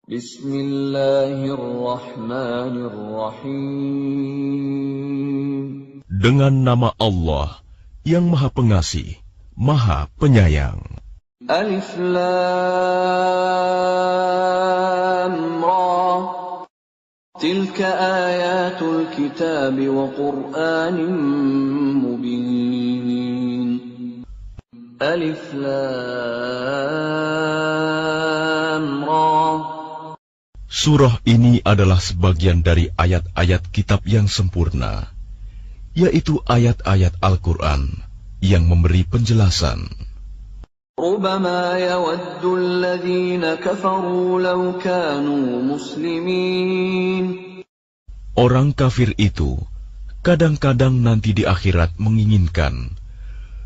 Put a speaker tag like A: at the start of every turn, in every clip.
A: Bismillahirrahmanirrahim.
B: Dengan nama Allah yang Maha Pengasih, Maha Penyayang.
A: Alif Lam Ra. Tilka ayatul kitab wa Qur'anin mubin. Alif Lam Ra.
B: Surah ini adalah sebagian dari ayat-ayat kitab yang sempurna, yaitu ayat-ayat Al-Quran yang memberi penjelasan.
A: ربما يود الذين كفروا لو كانوا مسلمين.
B: Orang kafir itu kadang-kadang nanti di akhirat menginginkan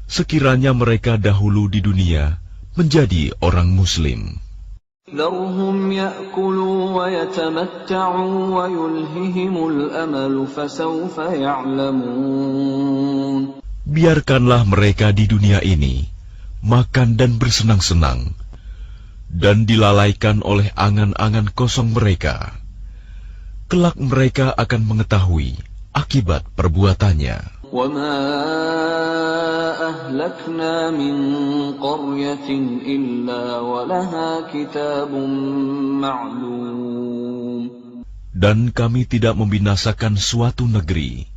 B: sekiranya mereka dahulu di dunia menjadi orang Muslim.
A: ذرهم يأكلوا ويتمتعوا ويلههم الأمل فسوف يعلمون.
B: Biarkanlah mereka di dunia ini makan dan bersenang-senang, dan dilalaikan oleh angan-angan kosong mereka. Kelak mereka akan mengetahui akibat perbuatannya.
A: وَمَا أَهْلَكْنَا مِنْ قَرْيَةٍ إِلَّا وَلَهَا كِتَابٌ مَعْلُومٌ.
B: Dan kami tidak membinasakan suatu negeri,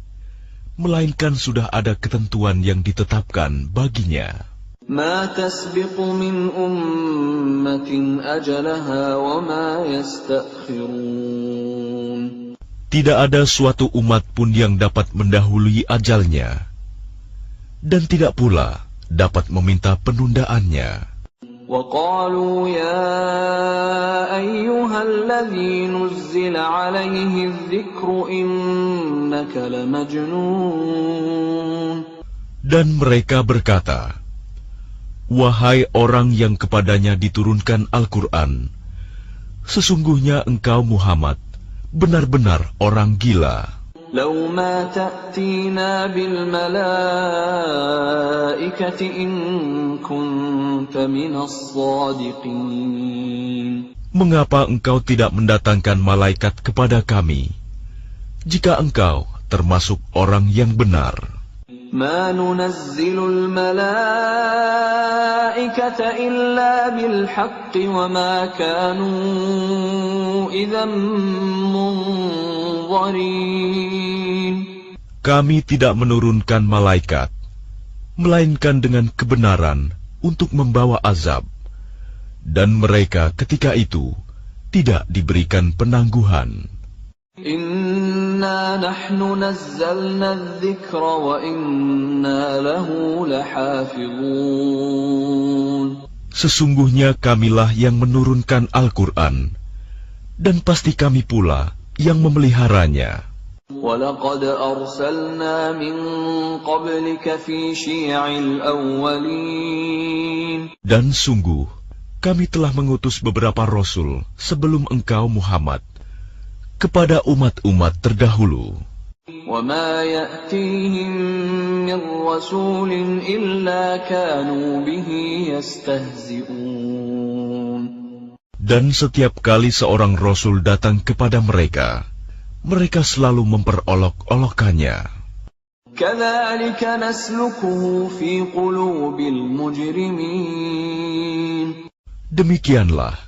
B: melainkan sudah ada ketentuan yang ditetapkan baginya.
A: مَا تَسْبِقُ مِنْ أُمَّةٍ أَجَلَهَا وَمَا يَسْتَأْخِرُونَ.
B: Tidak ada suatu umat pun yang dapat mendahului ajalnya, dan tidak pula dapat meminta penundaannya.
A: وَقَالُوا يَا أَيُّهَا الَّذِي نُزِّلَ عَلَيْهِ الذِّكْرُ إِنَّكَ لَمَجْنُونَ.
B: Dan mereka berkata, "Wahai orang yang kepadanya diturunkan Al-Quran, sesungguhnya engkau Muhammad benar-benar orang gila.
A: لَوْ مَا تَأْتِينَا بِالْمَلَائِكَةِ إِن كُنتَ مِنَ الصَّادِقِينَ.
B: Mengapa engkau tidak mendatangkan malaikat kepada kami, jika engkau termasuk orang yang benar?
A: مَا نُنَزِّلُ الْمَلَائِكَةَ إِلَّا بِالْحَقِّ وَمَا كَانُوا إِذًا مُنظَرِينَ.
B: Kami tidak menurunkan malaikat, melainkan dengan kebenaran untuk membawa azab, dan mereka ketika itu tidak diberikan penangguhan.
A: Inna nahnu nazzalna adh-dhikra wa inna lahu lahafizun.
B: Sesungguhnya kamilah yang menurunkan Al-Quran, dan pasti kami pula yang memeliharanya.
A: وَلَقَدْ أَرْسَلْنَا مِنْ قَبْلِكَ فِي شِيَعِ الْأَوَّلِينَ.
B: Dan sungguh, kami telah mengutus beberapa rasul sebelum engkau Muhammad kepada umat-umat terdahulu.
A: وَمَا يَأْتِيهِمْ مِنْ رَسُولٍ إِلَّا كَانُوا بِهِ يَسْتَهْزِئُونَ.
B: Dan setiap kali seorang rasul datang kepada mereka, mereka selalu memperolok-olokkannya.
A: كَذَلِكَ نَسْلُكُهُ فِي قُلُوبِ الْمُجْرِمِينَ.
B: Demikianlah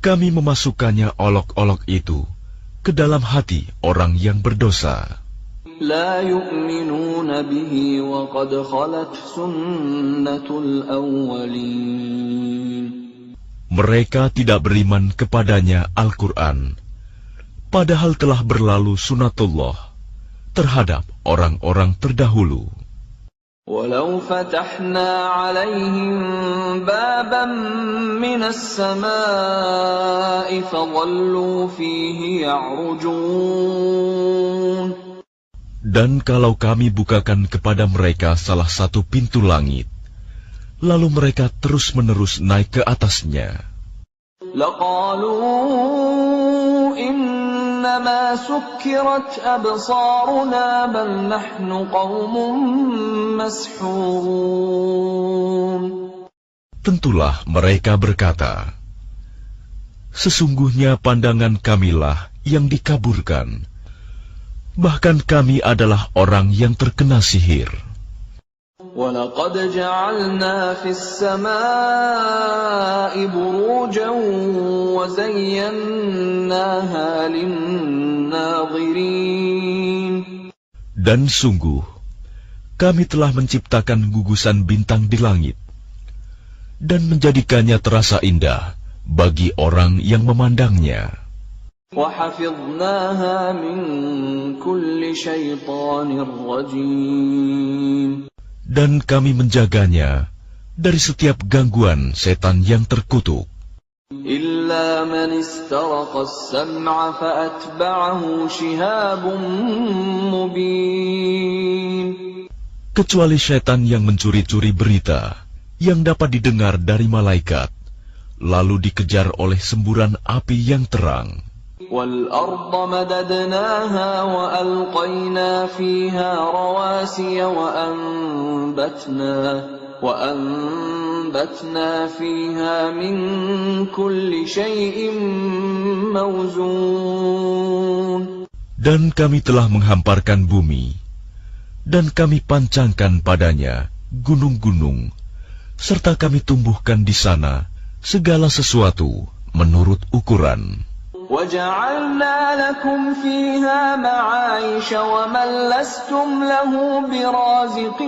B: kami memasukkannya olok-olok itu ke dalam hati orang yang berdosa.
A: لا يؤمنون به وقد خلت سنة الأولين.
B: Mereka tidak beriman kepadanya Al-Quran, padahal telah berlalu sunatullah terhadap orang-orang terdahulu.
A: ولو فتحنا عليهم بابا من السماء فظلوا فيه يعرجون.
B: Dan kalau kami bukakan kepada mereka salah satu pintu langit, lalu mereka terus-menerus naik ke atasnya,
A: لقالوا إنما سكرت أبصارنا بل نحن قوم مسحورون.
B: tentulah mereka berkata, Sesungguhnya pandangan kamilah yang dikaburkan. Bahkan kami adalah orang yang terkena sihir.
A: وَلَقَدْ جَعَلْنَا فِي السَّمَاءِ بُرُوجًا وَزَيَّنَّاهَا لِلنَّاظِرِينَ.
B: Dan sungguh, kami telah menciptakan gugusan bintang di langit dan menjadikannya terasa indah bagi orang yang memandangnya.
A: وَحَفِظْنَاهَا مِنْ كُلِّ شَيْطَانٍ رَجِيمٍ.
B: Dan kami menjaganya dari setiap gangguan setan yang terkutuk.
A: إِلَّا مَنِ اسْتَرَقَ السَّمْعَ فَأَتْبَعَهُ شِهَابٌ مُبِينٌ.
B: Kecuali setan yang mencuri-curi berita yang dapat didengar dari malaikat, lalu dikejar oleh semburan api yang terang.
A: وَالْأَرْضَ مَدَدْنَاهَا وَأَلْقَيْنَا فِيهَا رَوَاسِيَ وَأَنبَتْنَا فِيهَا مِنْ كُلِّ شَيْءٍ مَوْزُونٍ.
B: Dan kami telah menghamparkan bumi, dan kami pancangkan padanya gunung-gunung, serta kami tumbuhkan di sana segala sesuatu menurut ukuran.
A: وَجَعَلْنَا لَكُمْ فِيهَا مَعَايِشَ وَمَنْ لَسْتُمْ لَهُ بِرَازِقِينَ.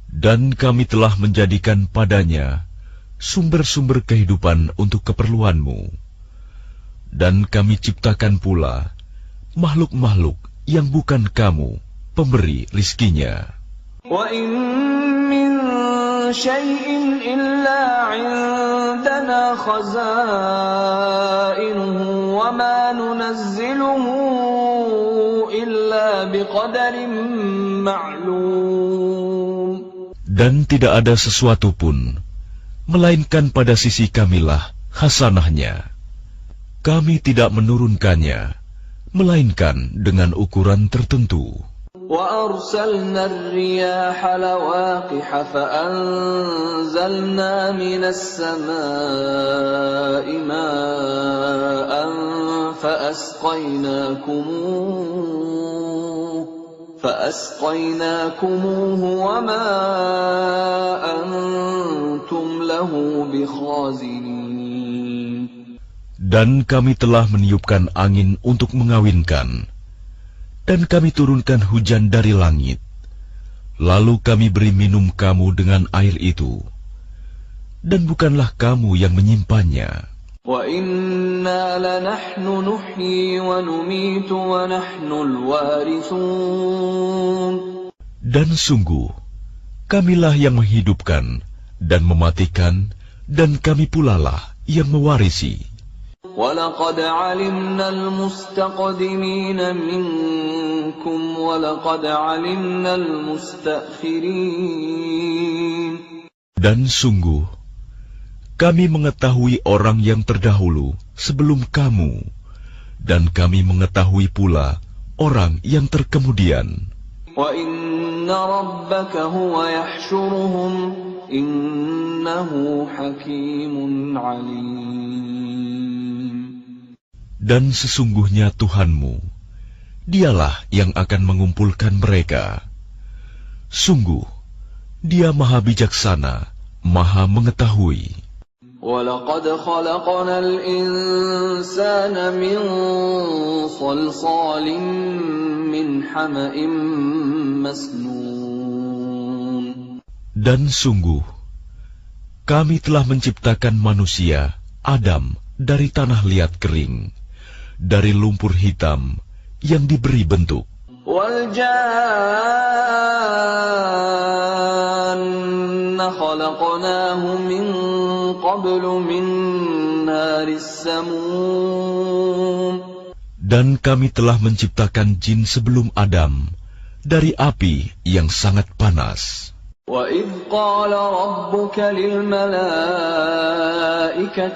B: Dan kami telah menjadikan padanya sumber-sumber kehidupan untuk keperluanmu. Dan kami ciptakan pula makhluk-makhluk yang bukan kamu pemberi rizkinya.
A: وَإِن مِّن شَيْءٍ إِلَّا عِندَنَا خَزَائِنُهُ وَمَا نُنَزِّلُهُ إِلَّا بِقَدَرٍ مَّعْلُومٍ.
B: Dan tidak ada sesuatu pun, melainkan pada sisi kamilah hasanahnya. Kami tidak menurunkannya, melainkan dengan ukuran tertentu.
A: وَأَرْسَلْنَا الرِّيَاحَ لَوَاقِحَ فَأَنزَلْنَا مِنَ السَّمَاءِ مَاءً فَأَسْقَيْنَاكُمُوهُ وَمَا أَنْتُمْ لَهُ بِخَازِنِينَ.
B: Dan kami telah meniupkan angin untuk mengawinkan, dan kami turunkan hujan dari langit, lalu kami beri minum kamu dengan air itu, dan bukanlah kamu yang menyimpannya.
A: وَإِنَّا لَنَحْنُ نُحْيِي وَنُمِيتُ وَنَحْنُ الْوَارِثُونَ.
B: Dan sungguh, kamilah yang menghidupkan dan mematikan, dan kami pulalah yang mewarisi.
A: وَلَقَدْ عَلِمْنَا الْمُسْتَقْدِمِينَ مِنْكُمْ وَلَقَدْ عَلِمْنَا الْمُسْتَأْخِرِينَ. Dan
B: sungguh, kami mengetahui orang yang terdahulu sebelum kamu, dan kami mengetahui pula orang yang terkemudian.
A: وَإِنَّ رَبَّكَ هُوَ يَحْشُرُهُمْ إِنَّهُ حَكِيمٌ عَلِيمٌ.
B: Dan sesungguhnya Tuhanmu, Dialah yang akan mengumpulkan mereka. Sungguh, Dia Maha Bijaksana, Maha Mengetahui.
A: وَلَقَدْ خَلَقْنَا الْإِنسَانَ مِنْ صَلْصَالٍ مِنْ حَمَإٍ مَسْنُونٍ.
B: Dan sungguh, kami telah menciptakan manusia, Adam, dari tanah liat kering, dari lumpur hitam yang diberi bentuk.
A: وَالْجَانَّ خَلَقْنَاهُ مِنْ قَبْلُ مِنْ نَارِ السَّمُومِ.
B: Dan kami telah menciptakan jin sebelum Adam dari api yang sangat panas.
A: وَإِذْ قَالَ رَبُّكَ لِلْمَلَائِكَةِ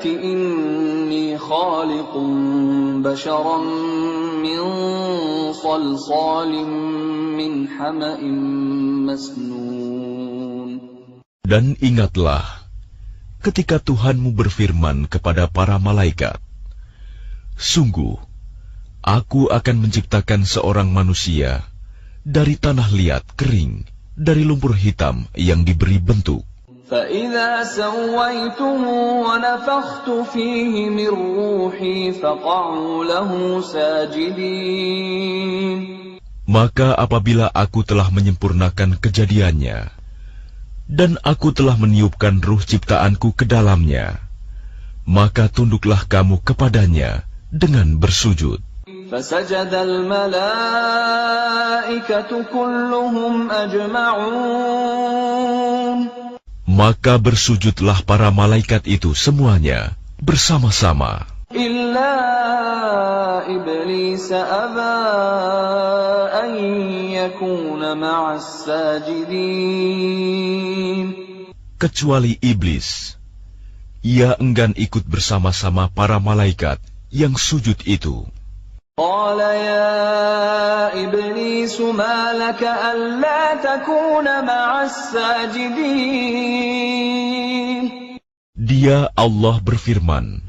A: إِنِّي خَالِقٌ بَشَرًا مِّن صَلْصَالٍ مِّنْ حَمَإٍ مسنون.
B: Dan ingatlah, ketika Tuhanmu berfirman kepada para malaikat, "Sungguh, Aku akan menciptakan seorang manusia dari tanah liat kering, dari lumpur hitam yang diberi bentuk.
A: فَإِذَا سَوَّيْتُهُ وَنَفَخْتُ فِيهِ مِنْ رُوحِي فَقَعُوا لَهُ سَاجِدِينَ."
B: Maka apabila aku telah menyempurnakan kejadiannya, dan aku telah meniupkan ruh ciptaanku ke dalamnya, maka tunduklah kamu kepadanya dengan bersujud.
A: فَسَجَدَ الْمَلَائِكَةُ كُلُّهُمْ أَجْمَعُونَ.
B: Maka bersujudlah para malaikat itu semuanya bersama-sama.
A: إِلَّا إِبْلِيسَ أَبَى أَن يَكُونَ مَعَ السَّاجِدِينَ.
B: Kecuali iblis, ia enggan ikut bersama-sama para malaikat yang sujud itu.
A: قال يا إبليس ما لك ألا تكون مع الساجدين.
B: Dia Allah berfirman,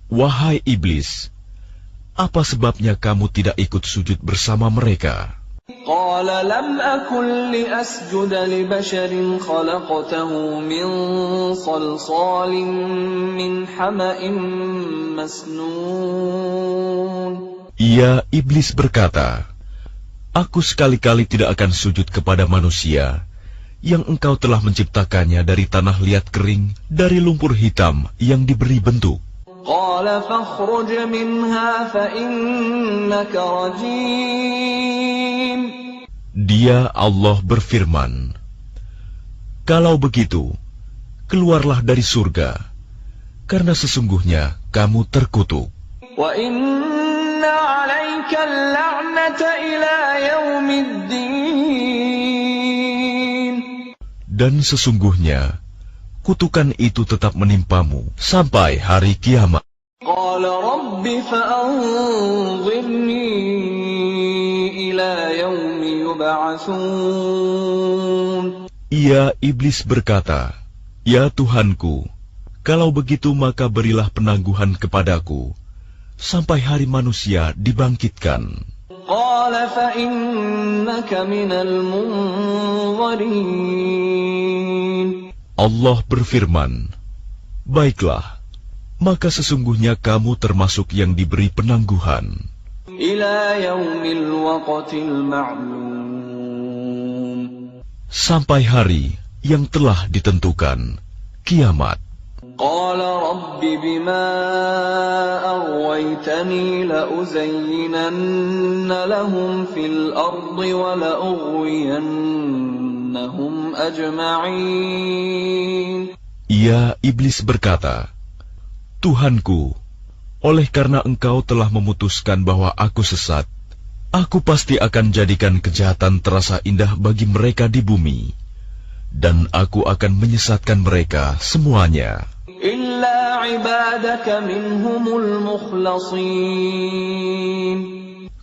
B: "Wahai iblis, apa sebabnya kamu tidak ikut sujud bersama mereka?"
A: قال لم أكن لأسجد لبشر خلقته من صلصال من حمأ مسنون.
B: Ia iblis berkata, "Aku sekali-kali tidak akan sujud kepada manusia yang engkau telah menciptakannya dari tanah liat kering, dari lumpur hitam yang diberi bentuk."
A: قال فاخرج منها فإنك رجيم.
B: Dia Allah berfirman, "Kalau begitu, keluarlah dari surga, karena sesungguhnya kamu terkutuk.
A: وَإِنَّ عَلَيْكَ اللَّعْنَةَ إِلَى يَوْمِ الدِّينِ.
B: Dan sesungguhnya kutukan itu tetap menimpamu sampai hari kiamat."
A: قَالَ رَبِّ فَأَنظِرْنِي إِلَى يَوْمِ يُبْعَثُونَ.
B: Ia iblis berkata, "Ya Tuhanku, kalau begitu maka berilah penangguhan kepadaku sampai hari manusia dibangkitkan."
A: قَالَ فَإِنَّكَ مِنَ الْمُنظَرِينَ.
B: Allah berfirman, "Baiklah, maka sesungguhnya kamu termasuk yang diberi penangguhan
A: إِلَى يَوْمِ الْوَقْتِ الْمَعْلُومِ.
B: sampai hari yang telah ditentukan, kiamat."
A: قال رب بما أغويتني لأزينن لهم في الأرض ولأغوينهم أجمعين.
B: Ia iblis berkata, "Tuhanku, oleh karena engkau telah memutuskan bahwa aku sesat, aku pasti akan jadikan kejahatan terasa indah bagi mereka di bumi, dan aku akan menyesatkan mereka semuanya.
A: إلا عبادك منهم المخلصين.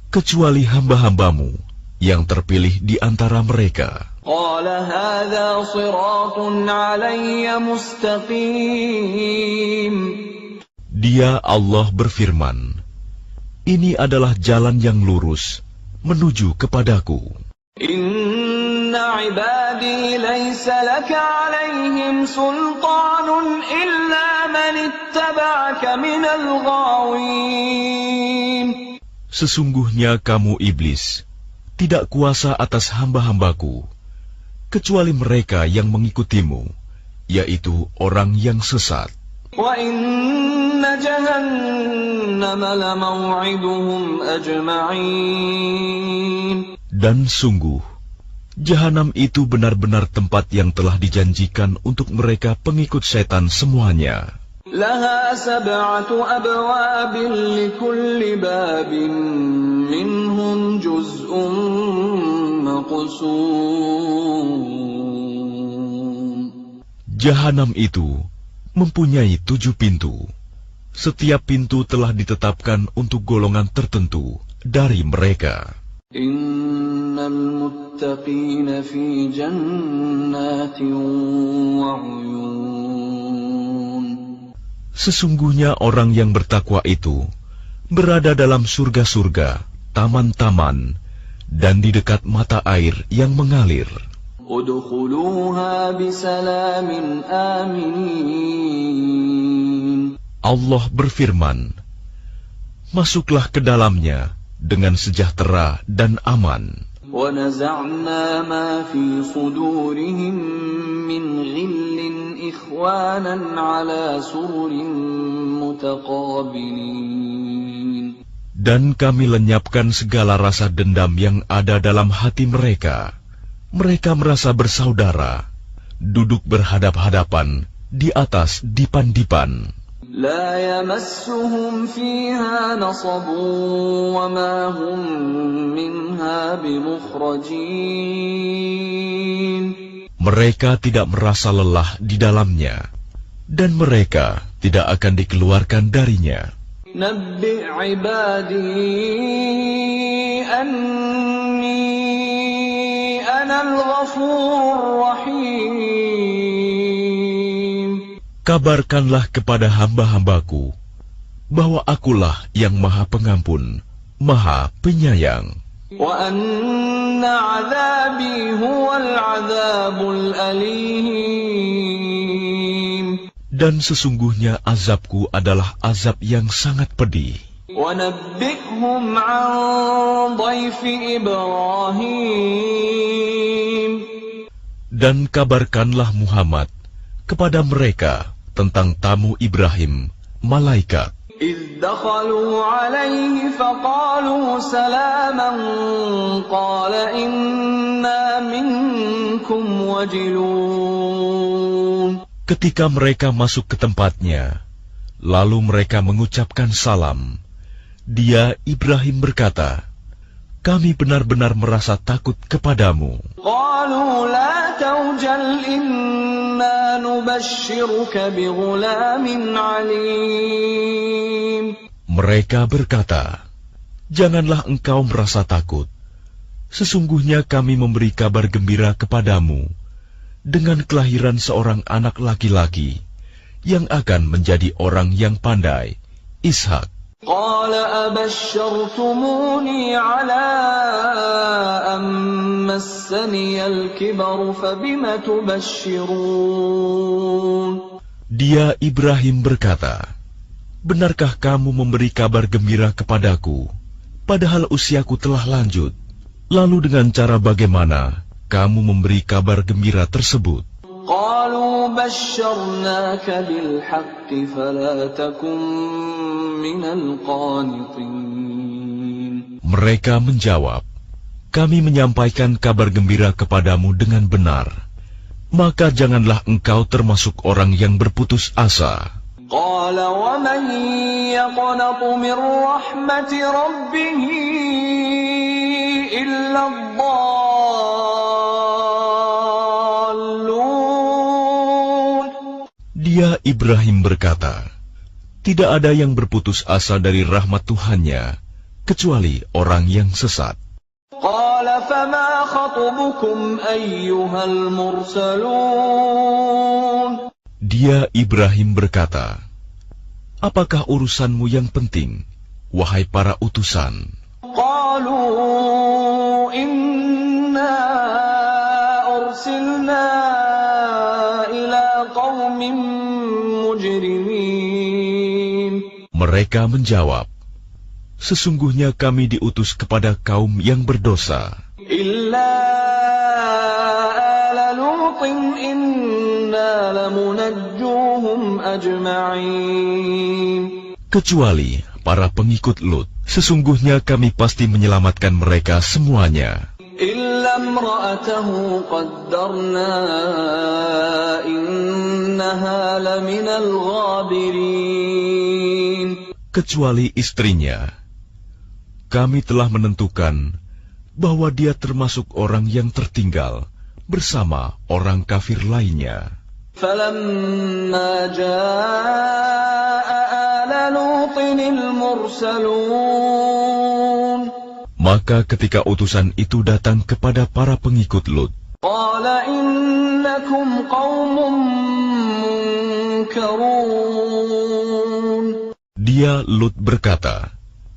B: Kecuali hamba-hambamu yang terpilih di antara mereka."
A: قال هذا صراط علي مستقيم.
B: Dia Allah berfirman, "Ini adalah jalan yang lurus menuju kepadaku.
A: إن عبادي ليس لك عليهم سلطان إلا من اتبعك من الغاوين.
B: Sesungguhnya kamu iblis tidak kuasa atas hamba-hambaku, kecuali mereka yang mengikutimu, yaitu orang yang sesat.
A: وإن جهنم لموعدهم أجمعين.
B: Dan sungguh, Jahanam itu benar-benar tempat yang telah dijanjikan untuk mereka pengikut setan semuanya.
A: لها 7 أبواب لكل باب منهم جزء مقسوم.
B: Jahanam itu mempunyai 7 pintu. Setiap pintu telah ditetapkan untuk golongan tertentu dari mereka.
A: إن المتقين في جنات وعيون.
B: Sesungguhnya orang yang bertakwa itu berada dalam surga-surga, taman-taman, dan di dekat mata air yang mengalir.
A: Udkhuluha bisalamin amin.
B: Allah berfirman, masuklah ke dalamnya dengan sejahtera dan aman.
A: وَنَزَعْنَا مَا فِي صُدُورِهِم مِّنْ غِلٍّ إِخْوَانًا عَلَى سُرُرٍ مُتَقَابِلِينَ.
B: Dan kami lenyapkan segala rasa dendam yang ada dalam hati mereka. Mereka merasa bersaudara, duduk berhadap-hadapan di atas dipan-dipan.
A: لا يمسهم فيها نصب وما هم منها بمخرجين.
B: Mereka tidak merasa lelah di dalamnya, dan mereka tidak akan dikeluarkan darinya.
A: نبئ عبادي أني أنا الغفور الرحيم.
B: Kabarkanlah kepada hamba-hambaku bahwa akulah yang Maha Pengampun, Maha Penyayang.
A: وَأَنَّ عَذَابِي هُوَ الْعَذَابُ الْأَلِيمُ.
B: Dan sesungguhnya azabku adalah azab yang sangat pedih.
A: وَنَبِّئْهُمْ عَنْ ضَيْفِ إِبْرَاهِيمَ.
B: Dan kabarkanlah Muhammad kepada mereka tentang tamu Ibrahim, malaikat.
A: إِذْ دَخَلُوا عَلَيْهِ فَقَالُوا سَلَامًا قَالَ إِنَّا مِنْكُمْ وَجِلُونَ.
B: Ketika mereka masuk ke tempatnya, lalu mereka mengucapkan salam. Dia, Ibrahim, berkata, kami benar-benar merasa takut kepadamu.
A: قَالُوا لَا تَوْجَلْ إِنَّا نُبَشِّرُكَ بِغُلَامٍ عَلِيمٍ.
B: Mereka berkata, janganlah engkau merasa takut. Sesungguhnya kami memberi kabar gembira kepadamu dengan kelahiran seorang anak laki-laki yang akan menjadi orang yang pandai, Ishak.
A: قال أبشرتموني على أن مسني الكبر فبم تبشرون.
B: Dia, Ibrahim, berkata, benarkah kamu memberi kabar gembira kepadaku, padahal usiaku telah lanjut? Lalu dengan cara bagaimana kamu memberi kabar gembira tersebut?
A: قالوا بشرناك بالحق فلا تكن من القانطين.
B: Mereka menjawab, kami menyampaikan kabar gembira kepadamu dengan benar, maka janganlah engkau termasuk orang yang berputus asa.
A: قال ومن يقنط من رحمة ربه إلا الضالون.
B: Dia, Ibrahim, berkata, tidak ada yang berputus asa dari rahmat Tuhannya, kecuali orang yang sesat.
A: قال فما خطبكم أيها المرسلون.
B: Dia, Ibrahim, berkata, apakah urusanmu yang penting, wahai para utusan?
A: قالوا إنا أرسلنا إلى قوم مجرمين.
B: Mereka menjawab, sesungguhnya kami diutus kepada kaum yang berdosa.
A: إلا آل لوط إنا لمنجوهم أجمعين.
B: Kecuali para pengikut Lut, sesungguhnya kami pasti menyelamatkan mereka semuanya.
A: إلا امرأته قدرنا إنها لمن الغابرين.
B: Kecuali istrinya, kami telah menentukan bahwa dia termasuk orang yang tertinggal bersama orang kafir lainnya.
A: فلما جاء آل لوط المرسلون.
B: Maka ketika utusan itu datang kepada para pengikut Lut,
A: قال إنكم قوم منكرون.
B: Dia Lut berkata,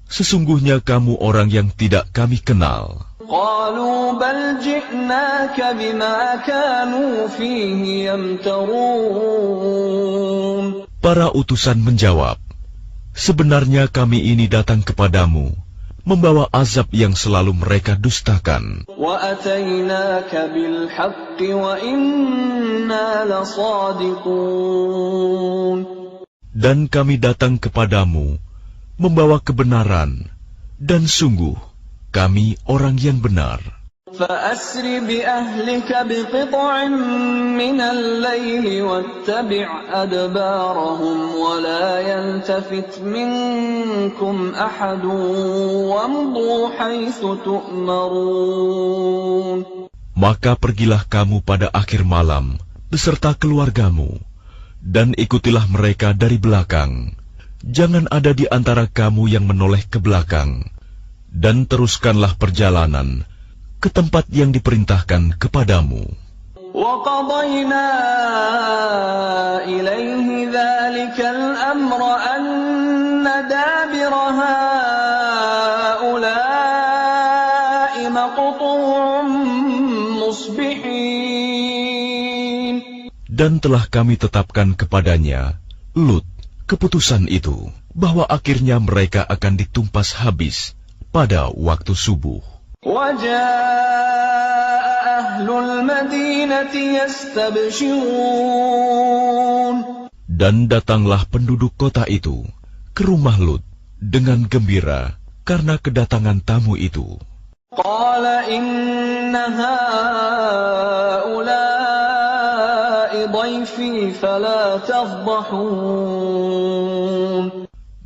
B: "Sesungguhnya kamu orang yang tidak kami kenal."
A: قالوا بل جئناك بما كانوا فيه يمترون.
B: Para utusan menjawab, "Sebenarnya kami ini datang kepadamu, membawa azab yang selalu mereka dustakan.
A: وأتيناك بالحق وإنا لصادقون.
B: Dan kami datang kepadamu, membawa kebenaran, dan sungguh, kami orang yang benar.
A: فأسر بأهلك بقطع من الليل واتبع أدبارهم ولا يلتفت منكم أحد وامضوا حيث تؤمرون.
B: Maka pergilah kamu pada akhir malam beserta keluargamu, dan ikutilah mereka dari belakang. Jangan ada di antara kamu yang menoleh ke belakang, dan teruskanlah perjalanan ke tempat yang diperintahkan kepadamu.
A: وَقَضَيْنَا إِلَيْهِ ذَلِكَ الْأَمْرَ أَنَّ دَابِرَ هَؤُلَاءِ مَقْطُوعٌ مُصْبِحِينَ.
B: Dan telah kami tetapkan kepadanya, Lut, keputusan itu, bahwa akhirnya mereka akan ditumpas habis pada waktu subuh.
A: وَجَاءَ أَهْلُ الْمَدِينَةِ يَسْتَبْشِرُونَ.
B: Dan datanglah penduduk kota itu ke rumah Lut dengan gembira karena kedatangan tamu itu.
A: قَالَ إِنَّ هَؤُلَاءِ ضَيْفِي فَلَا تَفْضَحُونَ.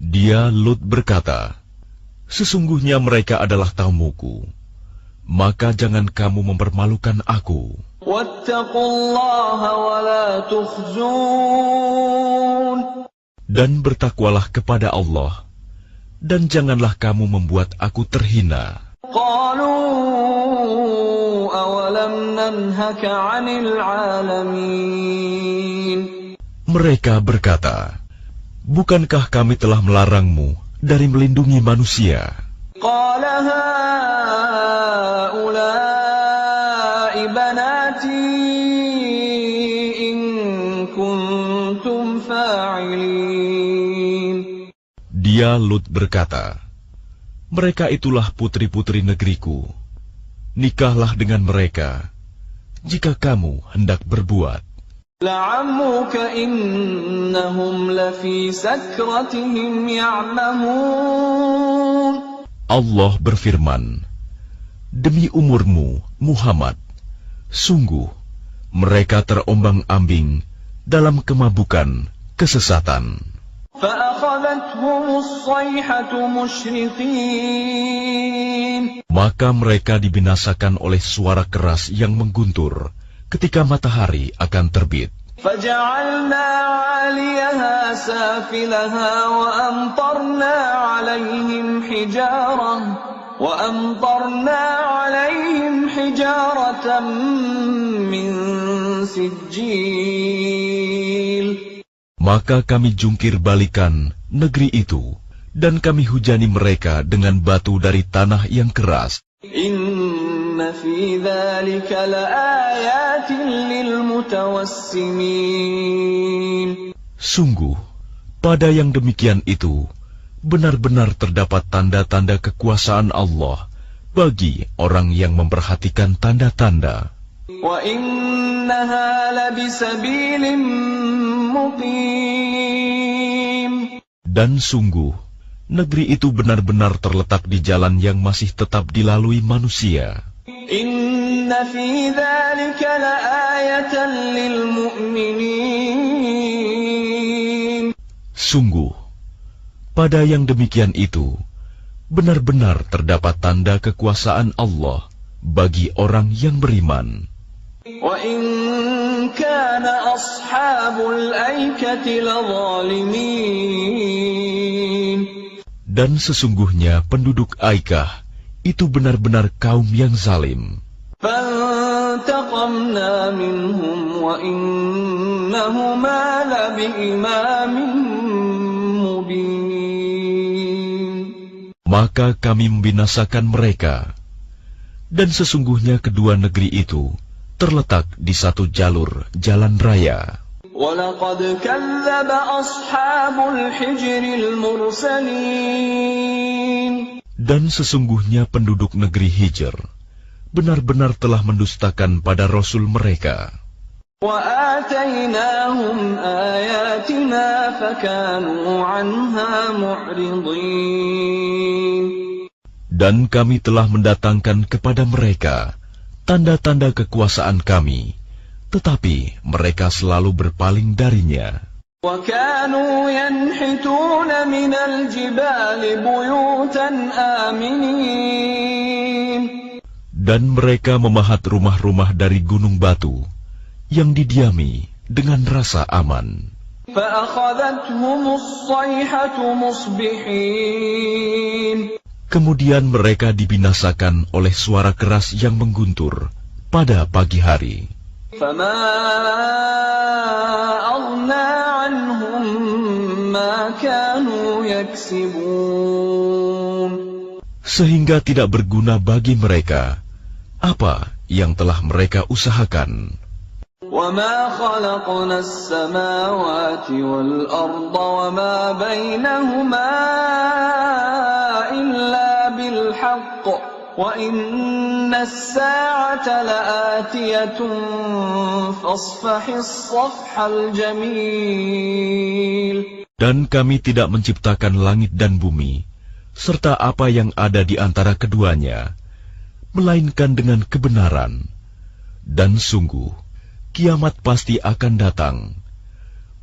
B: Dia Lut berkata, "Sesungguhnya mereka adalah tamuku, maka jangan kamu mempermalukan aku.
A: وَاتَّقُوا اللَّهَ وَلَا تُخْزُونَ.
B: Dan bertakwalah kepada Allah, dan janganlah kamu membuat aku terhina."
A: قَالُوا أَوَلَمْ نَنْهَكَ عَنِ الْعَالَمِينَ.
B: Mereka berkata, "Bukankah kami telah melarangmu dari melindungi manusia?"
A: قَالَ هَؤُلَاءِ بَنَاتِي إِن كُنتُمْ فَاعِلِينَ.
B: Dia Lut berkata, "Mereka itulah putri-putri negeriku. Nikahlah dengan mereka, jika kamu hendak berbuat."
A: لَعَمْرُكَ إِنَّهُمْ لَفِي سَكْرَتِهِمْ يَعْمَهُونَ.
B: Allah berfirman, "Demi umurmu, Muhammad, sungguh mereka terombang-ambing dalam kemabukan, kesesatan."
A: فَأَخَذَتْهُمُ الصَّيْحَةُ مُشْرِقِينَ.
B: Maka mereka dibinasakan oleh suara keras yang mengguntur ketika matahari akan terbit.
A: فَجَعَلْنَا عَالِيَهَا سَافِلَهَا وَأَمْطَرْنَا عَلَيْهِمْ حِجَارَةً مِّن سِجِّيلٍ.
B: Maka kami jungkir balikan negeri itu, dan kami hujani mereka dengan batu dari tanah yang keras.
A: Inna fi dzalika laayatin lilmutawassimin.
B: Sungguh, pada yang demikian itu, benar-benar terdapat tanda-tanda kekuasaan Allah bagi orang yang memperhatikan tanda-tanda.
A: Wa innaha labisabilin muqim. Dan
B: sungguh, negeri itu benar-benar terletak di jalan yang masih tetap dilalui manusia.
A: Inna fi dzalika laayatan lil mu'minin.
B: Sungguh, pada yang demikian itu, benar-benar terdapat tanda kekuasaan Allah bagi orang yang beriman.
A: Wa in kana ashabul aikati ladzalimin.
B: Dan sesungguhnya penduduk Aikah itu benar-benar kaum yang zalim.
A: فَانْتَقَمْنَا مِنْهُمْ وَإِنَّهُمَا لَبِإِمَامٍ مُبِينٍ.
B: maka kami membinasakan mereka. Dan sesungguhnya kedua negeri itu terletak di satu jalur jalan raya.
A: وَلَقَدْ كَذَّبَ أَصْحَابُ الْحِجْرِ الْمُرْسَلِينَ.
B: Dan sesungguhnya penduduk negeri Hijr benar-benar telah mendustakan pada Rasul mereka.
A: وَآتَيْنَاهُمْ آيَاتِنَا فَكَانُوا عَنْهَا مُعْرِضِينَ.
B: Dan kami telah mendatangkan kepada mereka tanda-tanda kekuasaan kami, tetapi mereka selalu berpaling darinya.
A: وَكَانُوا يَنْحِتُونَ مِنَ الْجِبَالِ بُيُوتًا آمِنِينَ.
B: Dan mereka memahat rumah-rumah dari gunung batu yang didiami dengan rasa aman.
A: فَأَخَذَتْهُمُ الصَّيْحَةُ مُصْبِحِينَ.
B: Kemudian mereka dibinasakan oleh suara keras yang mengguntur pada pagi hari.
A: فَمَا أَغْنَى عَنْهُمْ مَا كَانُوا يَكْسِبُونَ.
B: Sehingga tidak berguna bagi mereka apa yang telah mereka usahakan.
A: وَمَا خَلَقْنَا السَّمَاوَاتِ وَالْأَرْضَ وَمَا بَيْنَهُمَا إِلَّا بِالْحَقِّ وَإِنَّ السَّاعَةَ لَآتِيَةٌ فَاصْفَحِ الصَّفْحَ الْجَمِيلَ.
B: Dan kami tidak menciptakan langit dan bumi, serta apa yang ada di antara keduanya, melainkan dengan kebenaran. Dan sungguh, kiamat pasti akan datang.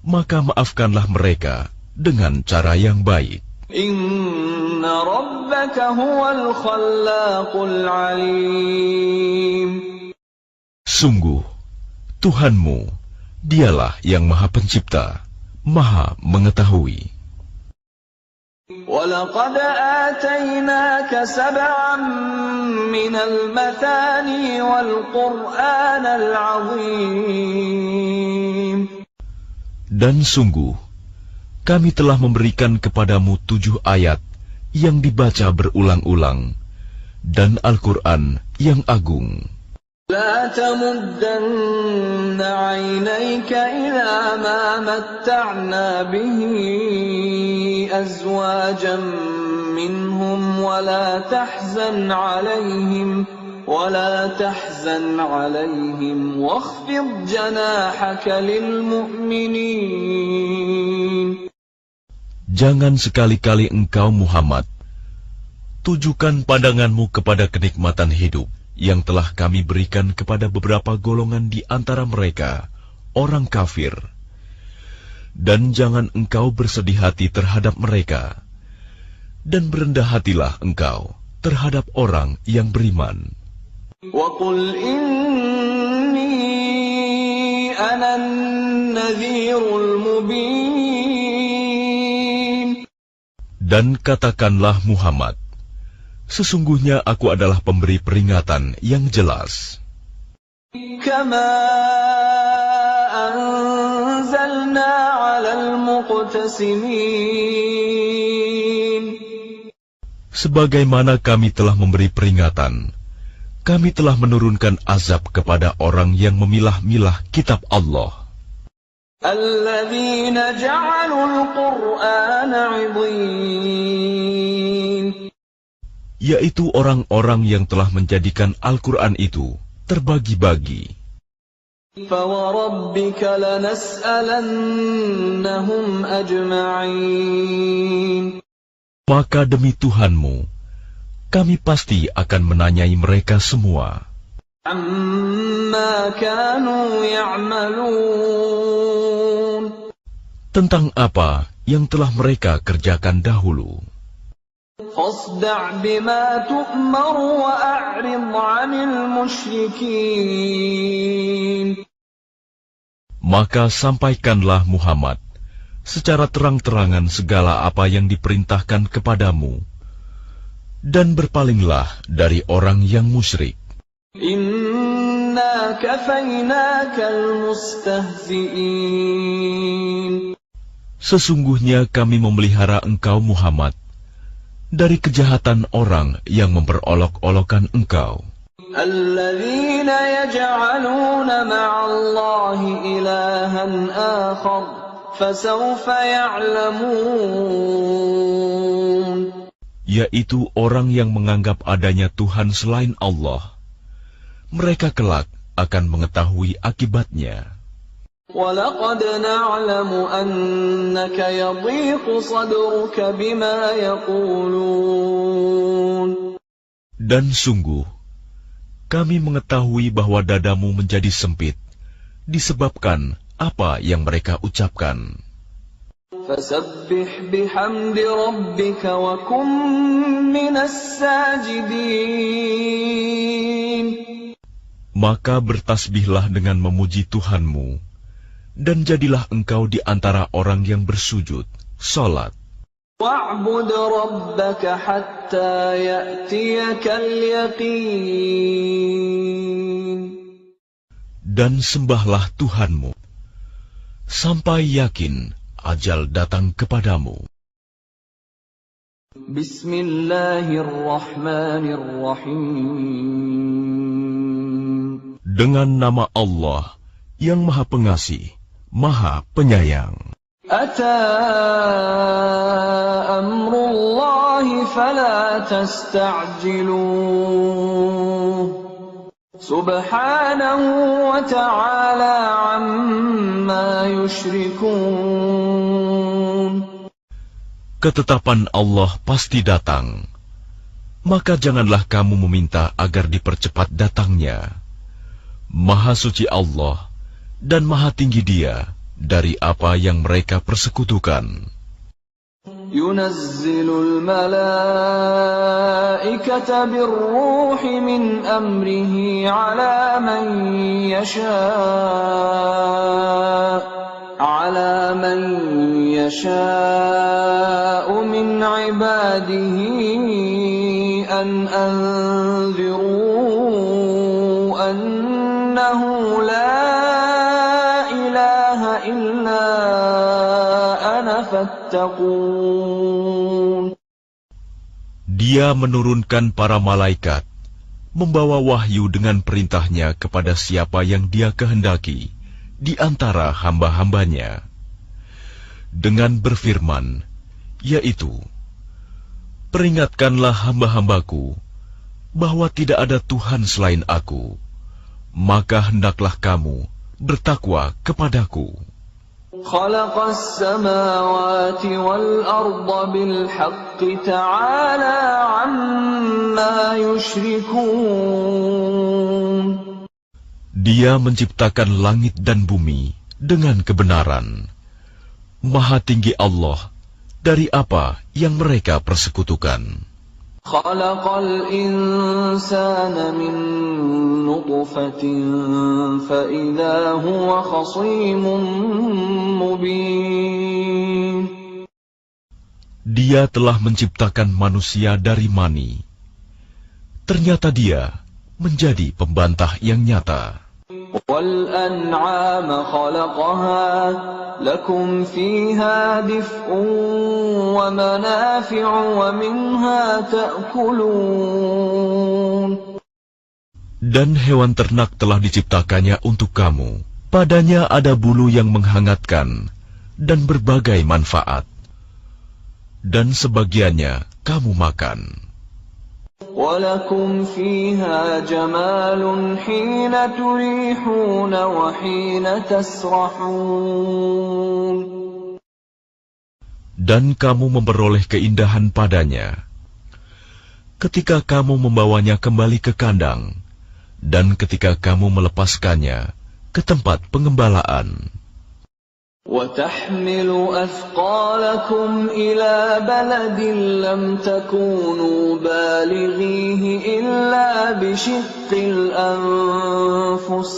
B: Maka maafkanlah mereka dengan cara yang baik.
A: Inna rabbaka huwal khallaqul alim.
B: Sungguh, Tuhanmu, dialah yang Maha Pencipta, Maha Mengetahui.
A: وَلَقَدْ آتَيْنَاكَ سَبْعًا مِنَ الْمَثَانِي وَالْقُرْآنَ الْعَظِيمَ.
B: Dan sungguh, kami telah memberikan kepadamu 7 ayat yang dibaca berulang-ulang, dan Al-Quran yang agung.
A: لا تمدن عينيك إلى ما متعنا به أزواجا منهم ولا تحزن عليهم واخفض جناحك للمؤمنين.
B: Jangan sekali-kali engkau Muhammad tujukan pandanganmu kepada kenikmatan hidup yang telah kami berikan kepada beberapa golongan di antara mereka, orang kafir. Dan jangan engkau bersedih hati terhadap mereka, dan berendah hatilah engkau terhadap orang yang beriman.
A: وَقُلْ إِنِّي أَنَا النَّذِيرُ الْمُبِينُ.
B: Dan katakanlah Muhammad, sesungguhnya aku adalah pemberi peringatan yang jelas.
A: كَمَا أَنزَلْنَا عَلَى الْمُقْتَسِمِينَ.
B: Sebagaimana kami telah memberi peringatan, kami telah menurunkan azab kepada orang yang memilah-milah kitab Allah.
A: الَّذِينَ جَعَلُوا الْقُرْآنَ عِضِينَ.
B: Yaitu orang-orang yang telah menjadikan Al-Quran itu terbagi-bagi.
A: فَوَرَبِّكَ لَنَسْأَلَنَّهُمْ أَجْمَعِينَ.
B: Maka demi Tuhanmu, kami pasti akan menanyai mereka semua.
A: عَمَّا كَانُوا يَعْمَلُونَ.
B: Tentang apa yang telah mereka kerjakan dahulu.
A: فاصدع بما تؤمر وأعرض عن المشركين.
B: Maka sampaikanlah Muhammad secara terang-terangan segala apa yang diperintahkan kepadamu, dan berpalinglah dari orang yang musyrik.
A: Inna kafaynakal mustahzi'in.
B: Sesungguhnya kami memelihara engkau Muhammad dari kejahatan orang yang memperolok-olokkan engkau.
A: الذين يجعلون مع الله إلها آخر فسوف يعلمون.
B: Yaitu orang yang menganggap adanya Tuhan selain Allah. Mereka kelak akan mengetahui akibatnya.
A: وَلَقَدْ نَعْلَمُ أَنَّكَ يَضِيقُ صَدْرُكَ بِمَا يَقُولُونَ.
B: Dan sungguh, kami mengetahui bahwa dadamu menjadi sempit, disebabkan apa yang mereka ucapkan.
A: فَسَبِّحْ بِحَمْدِ رَبِّكَ وَكُن مِّنَ السَّاجِدِينَ.
B: Maka bertasbihlah dengan memuji Tuhanmu, dan jadilah engkau di antara orang yang bersujud, salat.
A: وَاعْبُدْ رَبَّكَ حَتَّى يَأْتِيَكَ الْيَقِينُ.
B: Dan sembahlah Tuhanmu, sampai yakin ajal datang kepadamu.
A: Bismillahirrahmanirrahim.
B: Dengan nama Allah yang Maha Pengasih, Maha Penyayang.
A: Ata amrullahi fala tasta'jiluh. Subhanahu wa ta'ala amma yushrikun.
B: Ketetapan Allah pasti datang, maka janganlah kamu meminta agar dipercepat datangnya. Maha suci Allah dan maha tinggi Dia dari apa yang mereka persekutukan.
A: Yunazzilul malaikata birruhi min amrihi ala man yasha'u min ibadihi an anziru annahu la ilaha illa ana fattaqun.
B: Dia menurunkan para malaikat, membawa wahyu dengan perintahnya kepada siapa yang Dia kehendaki di antara hamba-hambanya, dengan berfirman, yaitu, peringatkanlah hamba-hambaku bahwa tidak ada Tuhan selain Aku, maka hendaklah kamu bertakwa kepadaku.
A: Khalaqas samawati wal arda bil haqqi ta'ala amma yushrikun.
B: Dia menciptakan langit dan bumi dengan kebenaran. Maha tinggi Allah dari apa yang mereka persekutukan.
A: Khalaqal insana min nutfatin fa idza huwa khasimun mubin.
B: Dia telah menciptakan manusia dari mani. Ternyata dia menjadi pembantah yang nyata.
A: Wal an'ama khalaqaha lakum fiha dif'un wa manafi'u wa minha ta'kulun.
B: Dan hewan ternak telah diciptakannya untuk kamu. Padanya ada bulu yang menghangatkan dan berbagai manfaat. Dan sebagiannya kamu makan.
A: وَلَكُمْ فِيهَا جَمَالٌ حِينَ تُرِيحُونَ وَحِينَ تَسْرَحُونَ. Dan
B: kamu memperoleh keindahan padanya ketika kamu membawanya kembali ke kandang, dan ketika kamu melepaskannya ke tempat pengembalaan.
A: وَتَحْمِلُ أَثْقَالَكُمْ إِلَى بَلَدٍ لَّمْ تَكُونُوا بَالِغِيهِ إِلَّا بِشِقِّ الْأَنفُسِ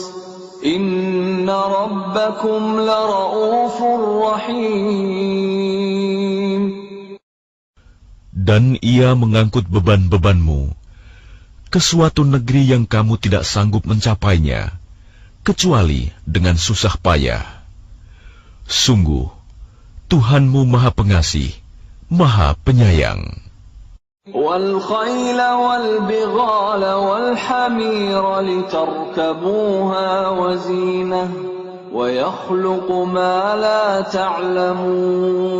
A: إِنَّ رَبَّكُمْ لَرَءُوفٌ رَّحِيمٌ.
B: Dan ia mengangkut beban-bebanmu ke suatu negeri yang kamu tidak sanggup mencapainya, kecuali dengan susah payah. Sungguh, Tuhanmu Maha Pengasih, Maha Penyayang.
A: والخيل والبغال والحمير لتركبوها وزينة ويخلق ما لا تعلمون.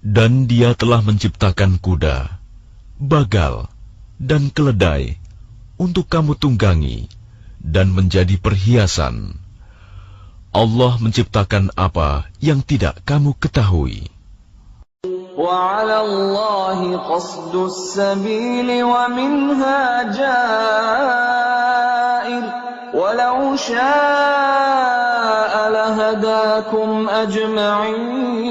B: Dan Dia telah menciptakan kuda, bagal, dan keledai untuk kamu tunggangi dan menjadi perhiasan. Allah menciptakan apa yang tidak kamu ketahui.
A: وعلى الله قصد السبيل ومنها جائر ولو شاء لهداكم أجمعين.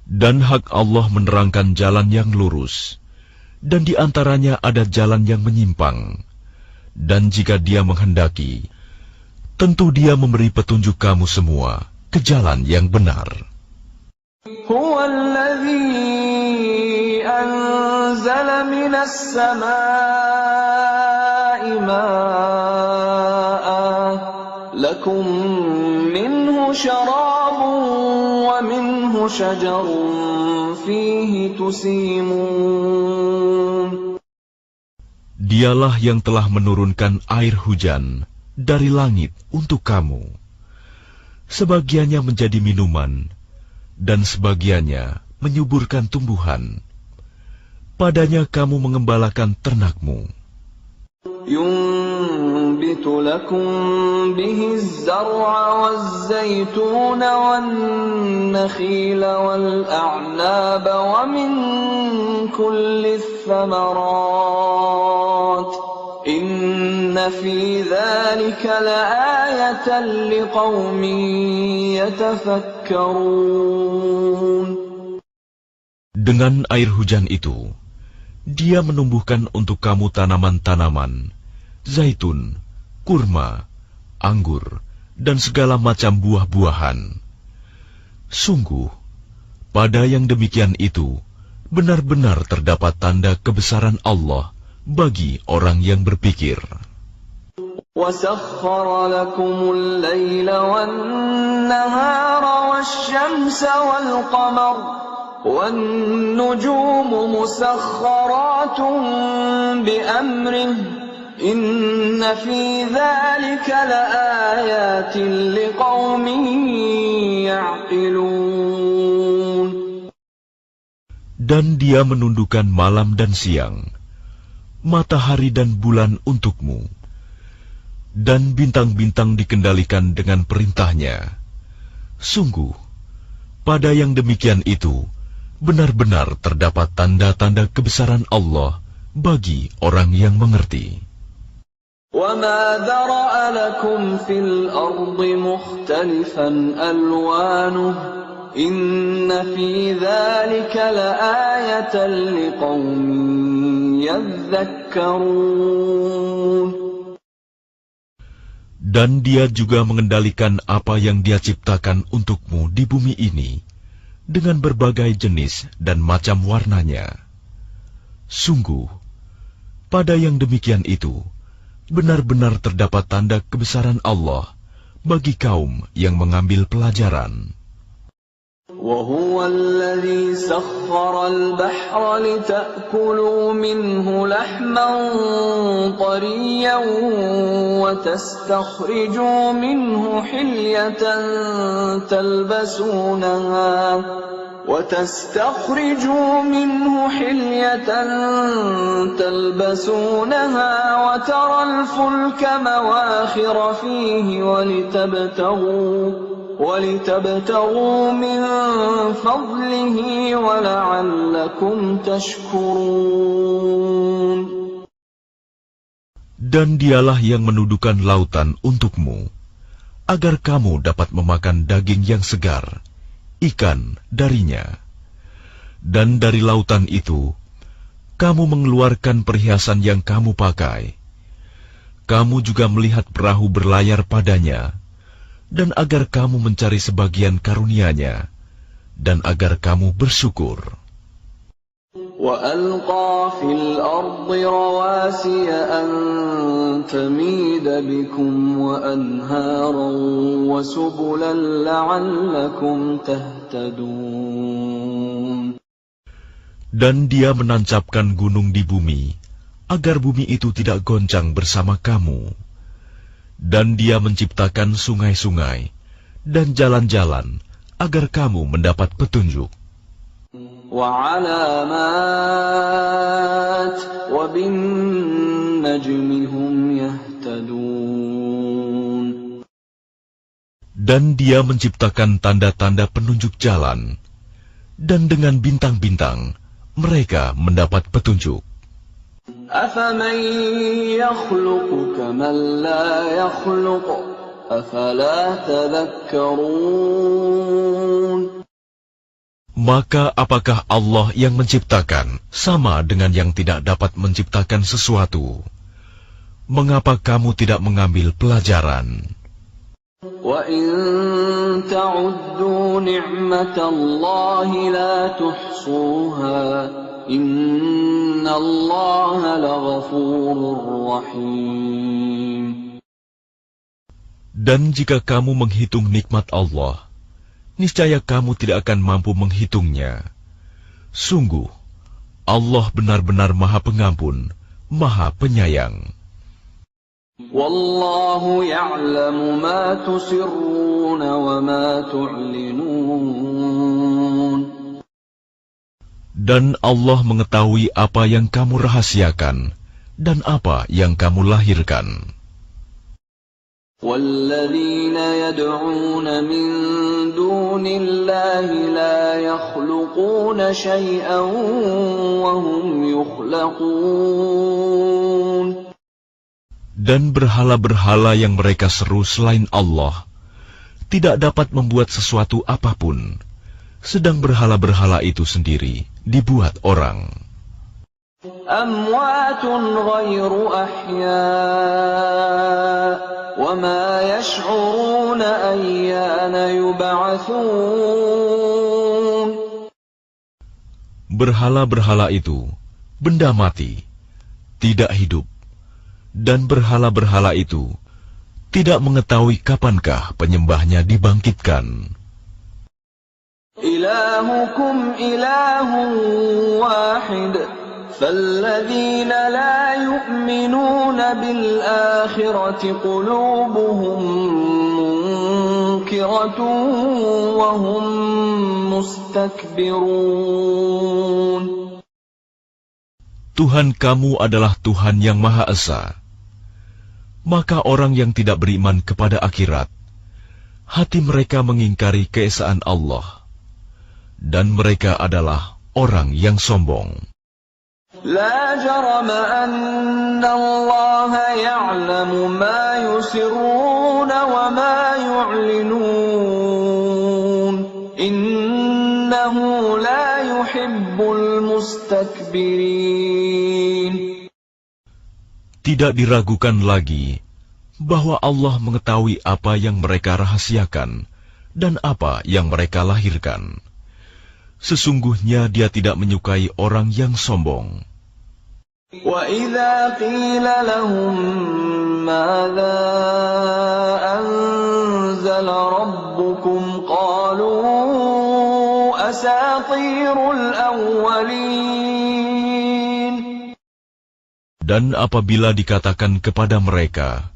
B: Dan hak Allah menerangkan jalan yang lurus, dan di antaranya ada jalan yang menyimpang. Dan jika Dia menghendaki, tentu Dia memberi petunjuk kamu semua ke jalan yang benar.
A: هو الذي أنزل من السماء ماء لكم منه شراب ومنه شجر فيه تسيمون.
B: Dialah yang telah menurunkan air hujan dari langit untuk kamu. Sebagiannya menjadi minuman, dan sebagiannya menyuburkan tumbuhan. Padanya kamu mengembalakan ternakmu.
A: ينبت لكم به الزرع والزيتون والنخيل والأعناب ومن كل الثمرات إن في ذلك لآية لقوم يتفكرون.
B: Dengan air hujan itu, Dia menumbuhkan untuk kamu tanaman-tanaman, zaitun, kurma, anggur, dan segala macam buah-buahan. Sungguh, pada yang demikian itu, benar-benar terdapat tanda kebesaran Allah bagi orang yang berpikir.
A: وَسَخَّرَ لَكُمُ اللَّيْلَ وَالنَّهَارَ وَالشَّمْسَ وَالْقَمَرَ وَالنُّجُومُ مُسَخَّرَاتٌ بِأَمْرِهِ إِنَّ فِي ذَلِكَ لَآيَاتٍ لِقَوْمٍ يَعْقِلُونَ.
B: Dan Dia menundukkan malam dan siang, matahari dan bulan untukmu, dan bintang-bintang dikendalikan dengan perintahnya. Sungguh, pada yang demikian itu, benar-benar terdapat tanda-tanda kebesaran Allah bagi orang yang mengerti.
A: وَمَا ذَرَأَ لَكُمْ فِي الْأَرْضِ مُخْتَلِفًا أَلْوَانُهُ إِنَّ فِي ذَلِكَ لَآيَةً لِقَوْمٍ يَذَّكَّرُونَ.
B: Dan Dia juga mengendalikan apa yang Dia ciptakan untukmu di bumi ini dengan berbagai jenis dan macam warnanya. Sungguh, pada yang demikian itu, benar-benar terdapat tanda kebesaran Allah bagi kaum yang mengambil pelajaran.
A: وَهُوَ الَّذِي سَخَّرَ الْبَحْرَ لِتَأْكُلُوا مِنْهُ لَحْمًا طَرِيًّا وَتَسْتَخْرِجُوا مِنْهُ حِلْيَةً تَلْبَسُونَهَا وَتَرَى الْفُلْكَ مَوَاخِرَ فِيهِ وَلِتَبْتَغُوا مِنْ فَضْلِهِ وَلَعَلَّكُمْ تَشْكُرُونَ.
B: Dan Dialah yang menundukkan lautan untukmu, agar kamu dapat memakan daging yang segar, ikan darinya. Dan dari lautan itu, kamu mengeluarkan perhiasan yang kamu pakai. Kamu juga melihat perahu berlayar padanya, dan agar kamu mencari sebagian karunia-Nya, dan agar kamu bersyukur.
A: وَأَلْقَى فِي الْأَرْضِ رَوَاسِيَ أَن تَمِيدَ بِكُمْ وَأَنْهَارًا وَسُبُلًا لَعَلَّكُمْ تَهْتَدُونَ.
B: Dan Dia menancapkan gunung di bumi, agar bumi itu tidak goncang bersama kamu. Dan Dia menciptakan sungai-sungai dan jalan-jalan, agar kamu mendapat petunjuk.
A: وعلامات وبالنجم هم يهتدون.
B: Dan Dia menciptakan tanda-tanda penunjuk jalan, dan dengan bintang-bintang mereka mendapat petunjuk.
A: أفمن يخلق كمن لا يخلق أفلا تذكرون.
B: Maka apakah Allah yang menciptakan sama dengan yang tidak dapat menciptakan sesuatu? Mengapa kamu tidak mengambil pelajaran?
A: وَإِن تَعُدُّوا نِعْمَةَ اللَّهِ لَا تُحْصُوهَا إِنَّ اللَّهَ لَغَفُورٌ رَّحِيمٌ.
B: Dan jika kamu menghitung nikmat Allah, niscaya kamu tidak akan mampu menghitungnya. Sungguh, Allah benar-benar Maha Pengampun, Maha Penyayang.
A: Wallahu ya'lamu ma tusirruna wa ma tu'linun.
B: Dan Allah mengetahui apa yang kamu rahasiakan dan apa yang kamu lahirkan.
A: وَالَّذِينَ يَدْعُونَ مِن دُونِ اللَّهِ لَا يَخْلُقُونَ شَيْئًا وَهُمْ يُخْلَقُونَ.
B: Dan berhala-berhala yang mereka seru selain Allah tidak dapat membuat sesuatu apapun, sedang berhala-berhala itu sendiri dibuat orang.
A: أَمْوَاتٌ غَيْرُ أَحْيَاءٍ وَمَا يَشْعُرُونَ أَيَّانَ يُبْعَثُونَ.
B: Berhala-berhala itu benda mati, tidak hidup, dan berhala-berhala itu tidak mengetahui kapankah penyembahnya dibangkitkan.
A: Ilahukum ilahun wahid. فَالَّذِينَ لَا يُؤْمِنُونَ بِالْآخِرَةِ قُلُوبُهُمْ مُنكِرَةٌ وَهُمْ مُسْتَكْبِرُونَ.
B: Tuhan kamu adalah Tuhan yang Maha Esa. Maka orang yang tidak beriman kepada akhirat, hati mereka mengingkari keesaan Allah, dan mereka adalah orang yang sombong.
A: لا جرم أن الله يعلم ما يسرون وما يعلنون إنه لا يحب المستكبرين.
B: Tidak diragukan lagi bahwa Allah mengetahui apa yang mereka rahasiakan dan apa yang mereka lahirkan. Sesungguhnya Dia tidak menyukai orang yang sombong.
A: وَإِذَا قِيلَ لَهُم مَّاذَا أَنزَلَ رَبُّكُمْ قَالُوا أَسَاطِيرُ الْأَوَّلِينَ.
B: Dan apabila dikatakan kepada mereka,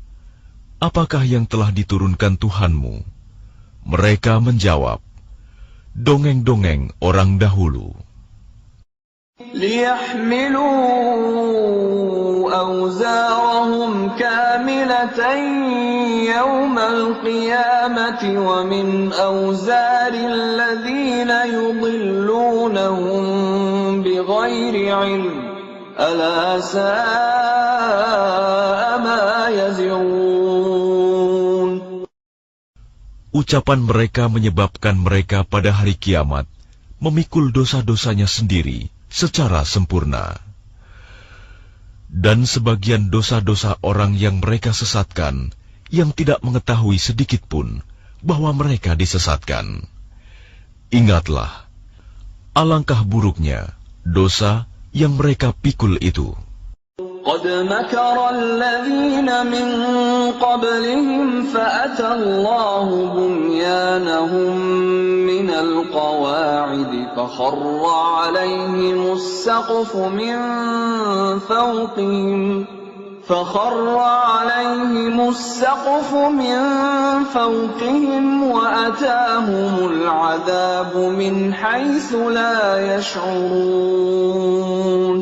B: apakah yang telah diturunkan Tuhanmu? Mereka menjawab, dongeng-dongeng orang dahulu.
A: لِيَحْمِلُوا أَوْزَارَهُمْ كَامِلَةً يَوْمَ الْقِيَامَةِ وَمِنْ أَوْزَارِ الَّذِينَ يُضِلُّونَهُم بِغَيْرِ عِلْمٍ أَلَا سَاءَ مَا يَزِرُونَ.
B: Ucapan mereka menyebabkan mereka pada hari kiamat memikul dosa-dosanya sendiri secara sempurna. Dan sebagian dosa-dosa orang yang mereka sesatkan, yang tidak mengetahui sedikit pun bahwa mereka disesatkan. Ingatlah, alangkah buruknya dosa yang mereka pikul itu.
A: قد مكر الذين من قبلهم فأتى الله بنيانهم من القواعد فخر عليهم السقف من فوقهم وأتاهم العذاب من حيث لا يشعرون.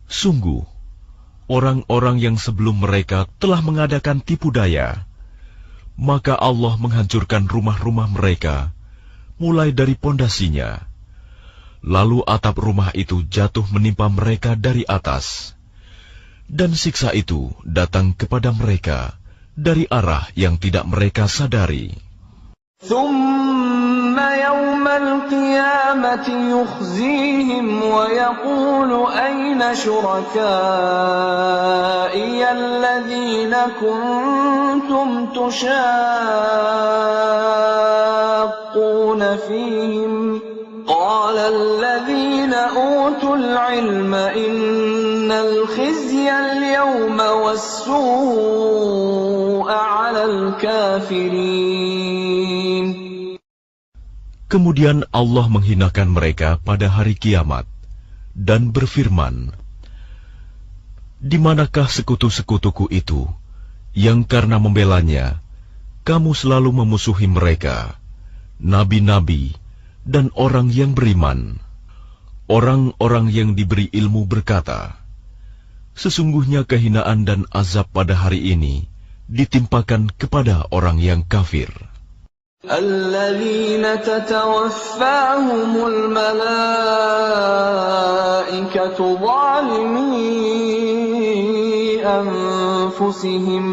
B: Sungguh, orang-orang yang sebelum mereka telah mengadakan tipu daya, maka Allah menghancurkan rumah-rumah mereka, mulai dari pondasinya. Lalu atap rumah itu jatuh menimpa mereka dari atas, dan siksa itu datang kepada mereka dari arah yang tidak mereka sadari.
A: ثم يوم القيامة يخزيهم ويقول أين شركائي الذين كنتم تشاقون فيهم قال الذين أوتوا العلم إن الخزي اليوم والسوء على الكافرين.
B: Kemudian Allah menghinakan mereka pada hari kiamat dan berfirman, "Di manakah sekutu-sekutuku itu yang karena membelanya kamu selalu memusuhi mereka, nabi-nabi dan orang yang beriman?" Orang-orang yang diberi ilmu berkata, "Sesungguhnya kehinaan dan azab pada hari ini ditimpakan kepada orang yang kafir."
A: الذين تتوفاهم الملائكة ظالمي أنفسهم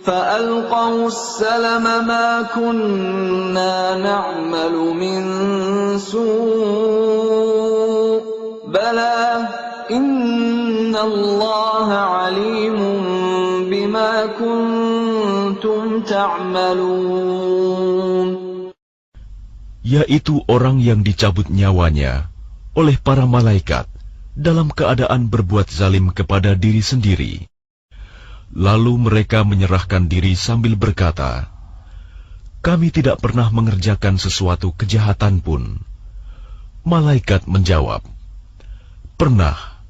A: فألقوا السلم ما كنا نعمل من سوء بلى إن الله عليم بما كنتم تعملون.
B: Yaitu orang yang dicabut nyawanya oleh para malaikat dalam keadaan berbuat zalim kepada diri sendiri. Lalu mereka menyerahkan diri sambil berkata, "Kami tidak pernah mengerjakan sesuatu kejahatan pun." Malaikat menjawab, "Pernah.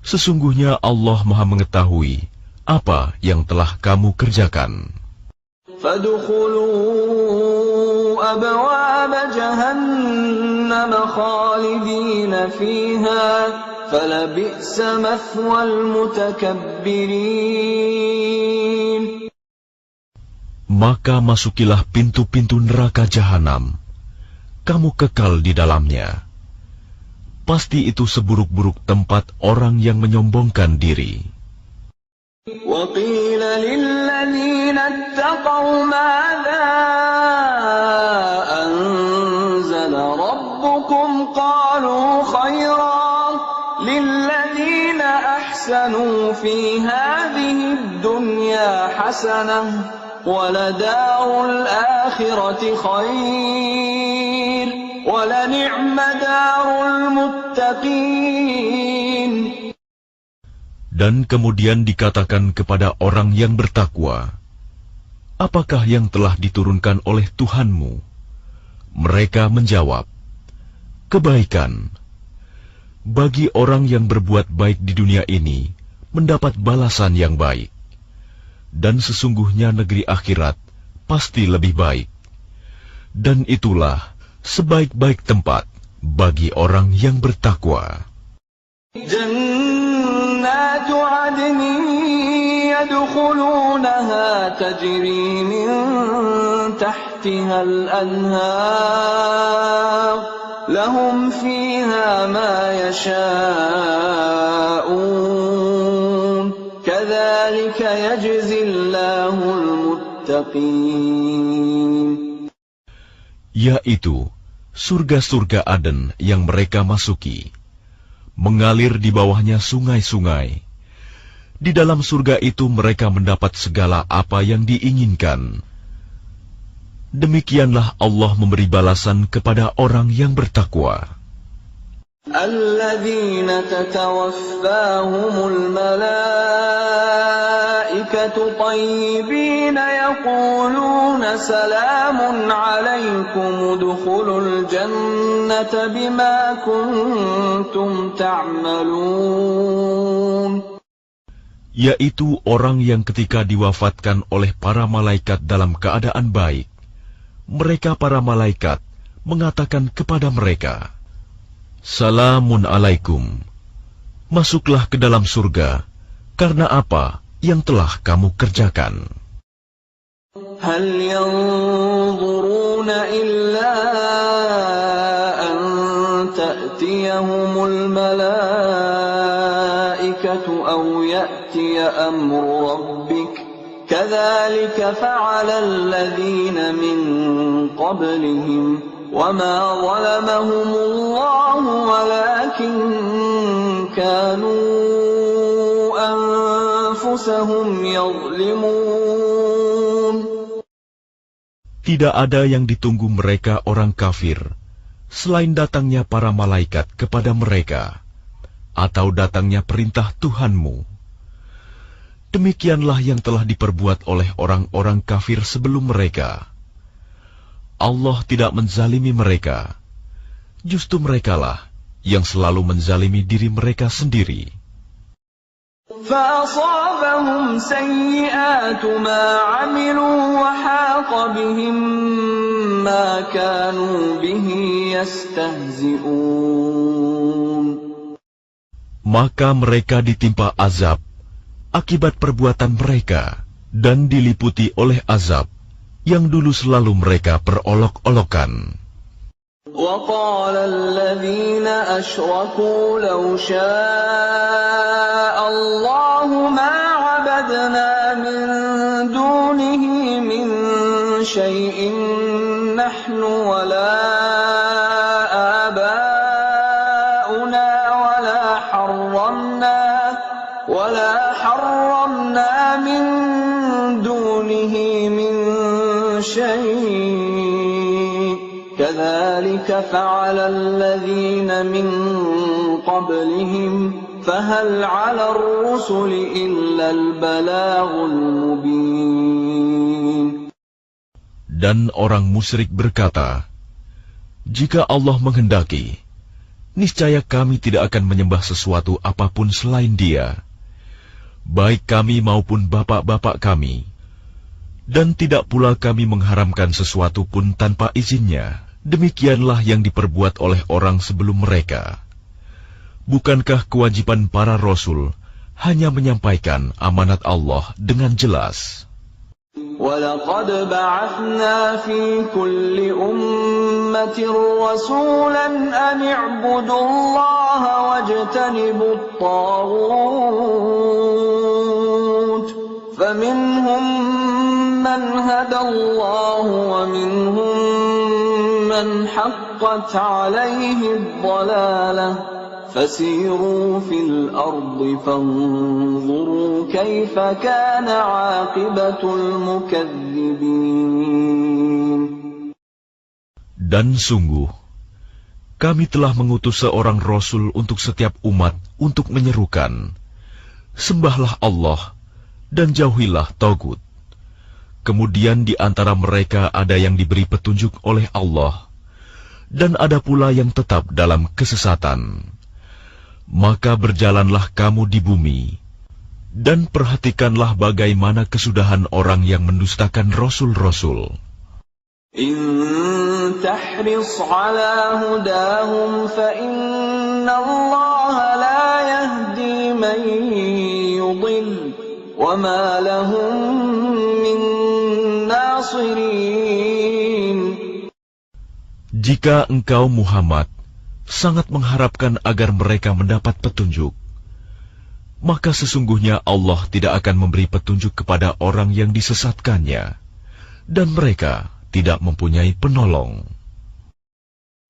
B: Sesungguhnya Allah Maha mengetahui apa yang telah kamu kerjakan."
A: فادخلوا أبواب جهنم خالدين فيها فلبئس مثوى المتكبرين.
B: Maka masukilah pintu-pintu neraka jahanam, kamu kekal di dalamnya. Pasti itu seburuk-buruk tempat orang yang menyombongkan diri.
A: وقيل للذين اتقوا ماذا أنزل ربكم قالوا خيرا للذين أحسنوا في هذه الدنيا حسنة ولدار الآخرة خير ولنعم دار المتقين.
B: Dan kemudian dikatakan kepada orang yang bertakwa, "Apakah yang telah diturunkan oleh Tuhanmu?" Mereka menjawab, "Kebaikan. Bagi orang yang berbuat baik di dunia ini, mendapat balasan yang baik. Dan sesungguhnya negeri akhirat pasti lebih baik. Dan itulah sebaik-baik tempat bagi orang yang bertakwa."
A: جنات عدن يدخلونها تجري من تحتها الأنهار لهم فيها ما يشاءون كذلك يجزي الله المتقين.
B: Yaitu surga-surga Aden yang mereka masuki, mengalir di bawahnya sungai-sungai. Di dalam surga itu mereka mendapat segala apa yang diinginkan. Demikianlah Allah memberi balasan kepada orang yang bertakwa.
A: الذين تتوفاهم الملائكة طيبين يقولون سلام عليكم ادخلوا الجنة بما كنتم تعملون.
B: Yaitu orang yang ketika diwafatkan oleh para malaikat dalam keadaan baik, mereka para malaikat mengatakan kepada mereka, Salamun alaikum, masuklah ke dalam surga, karena apa yang telah kamu kerjakan.
A: Hal yanzuruna illa an ta'tiyahumul malaikatu aw ya'tiya amru rabbik, kadzalika fa'ala alladhina min qablihim. وَمَا ظَلَمَهُمُ اللَّهُ وَلَكِنْ كَانُوا أَنفُسَهُمْ يَظْلِمُونَ.
B: Tidak ada yang ditunggu mereka orang kafir selain datangnya para malaikat kepada mereka atau datangnya perintah Tuhanmu. Demikianlah yang telah diperbuat oleh orang-orang kafir sebelum mereka. Allah tidak menzalimi mereka, justru merekalah yang selalu menzalimi diri mereka sendiri.
A: فَأَصَابَهُمْ سَيِّئَاتُ مَا عَمِلُوا وَحَاقَ بِهِم مَّا كَانُوا بِهِ يَسْتَهْزِئُونَ.
B: Maka mereka ditimpa azab akibat perbuatan mereka dan diliputi oleh azab yang dulu selalu mereka perolok-olokan.
A: وَقَالَ الَّذِينَ أَشْرَكُوا لَوْ شَاءَ اللَّهُ مَا عَبَدْنَا مِن دُونِهِ مِن شَيْءٍ نَّحْنُ وَلَا آبَاؤُنَا وَلَا حَرَّمْنَا مِن دُونِهِ مِن شيء كذلك فعل الذين من قبلهم فهل على الرسل إلا البلاغ المبين.
B: Dan orang musyrik berkata, jika Allah menghendaki, niscaya kami tidak akan menyembah sesuatu apapun selain Dia, baik kami maupun bapak-bapak kami. Dan tidak pula kami mengharamkan sesuatu pun tanpa izinnya. Demikianlah yang diperbuat oleh orang sebelum mereka. Bukankah kewajiban para rasul hanya menyampaikan amanat Allah dengan jelas?
A: وَلَقَدْ بَعَثْنَا فِي كُلِّ أُمَّةٍ رَّسُولًا أَنِ اعْبُدُوا اللَّهَ وَاجْتَنِبُوا الطَّاغُوتَ فَمِنْهُم مَّنْ هَدَى اللَّهُ وَمِنْهُم مَّنْ حَقَّتْ عَلَيْهِ الضَّلَالَةُ فَسِيرُوا فِي الْأَرْضِ فَانظُرُوا كَيْفَ كَانَ عَاقِبَةُ الْمُكَذِّبِينَ.
B: Dan sungguh, kami telah mengutus seorang Rasul untuk setiap umat untuk menyerukan, sembahlah Allah dan jauhilah Tagut. Kemudian di antara mereka ada yang diberi petunjuk oleh Allah, dan ada pula yang tetap dalam kesesatan. Maka berjalanlah kamu di bumi, dan perhatikanlah bagaimana kesudahan orang yang mendustakan Rasul-Rasul.
A: In tahris ala hudahum fa inna Allah la yahdi man yudil wa ma lahum min nasirin.
B: Jika engkau Muhammad sangat mengharapkan agar mereka mendapat petunjuk, maka sesungguhnya Allah tidak akan memberi petunjuk kepada orang yang disesatkannya, dan mereka tidak mempunyai penolong.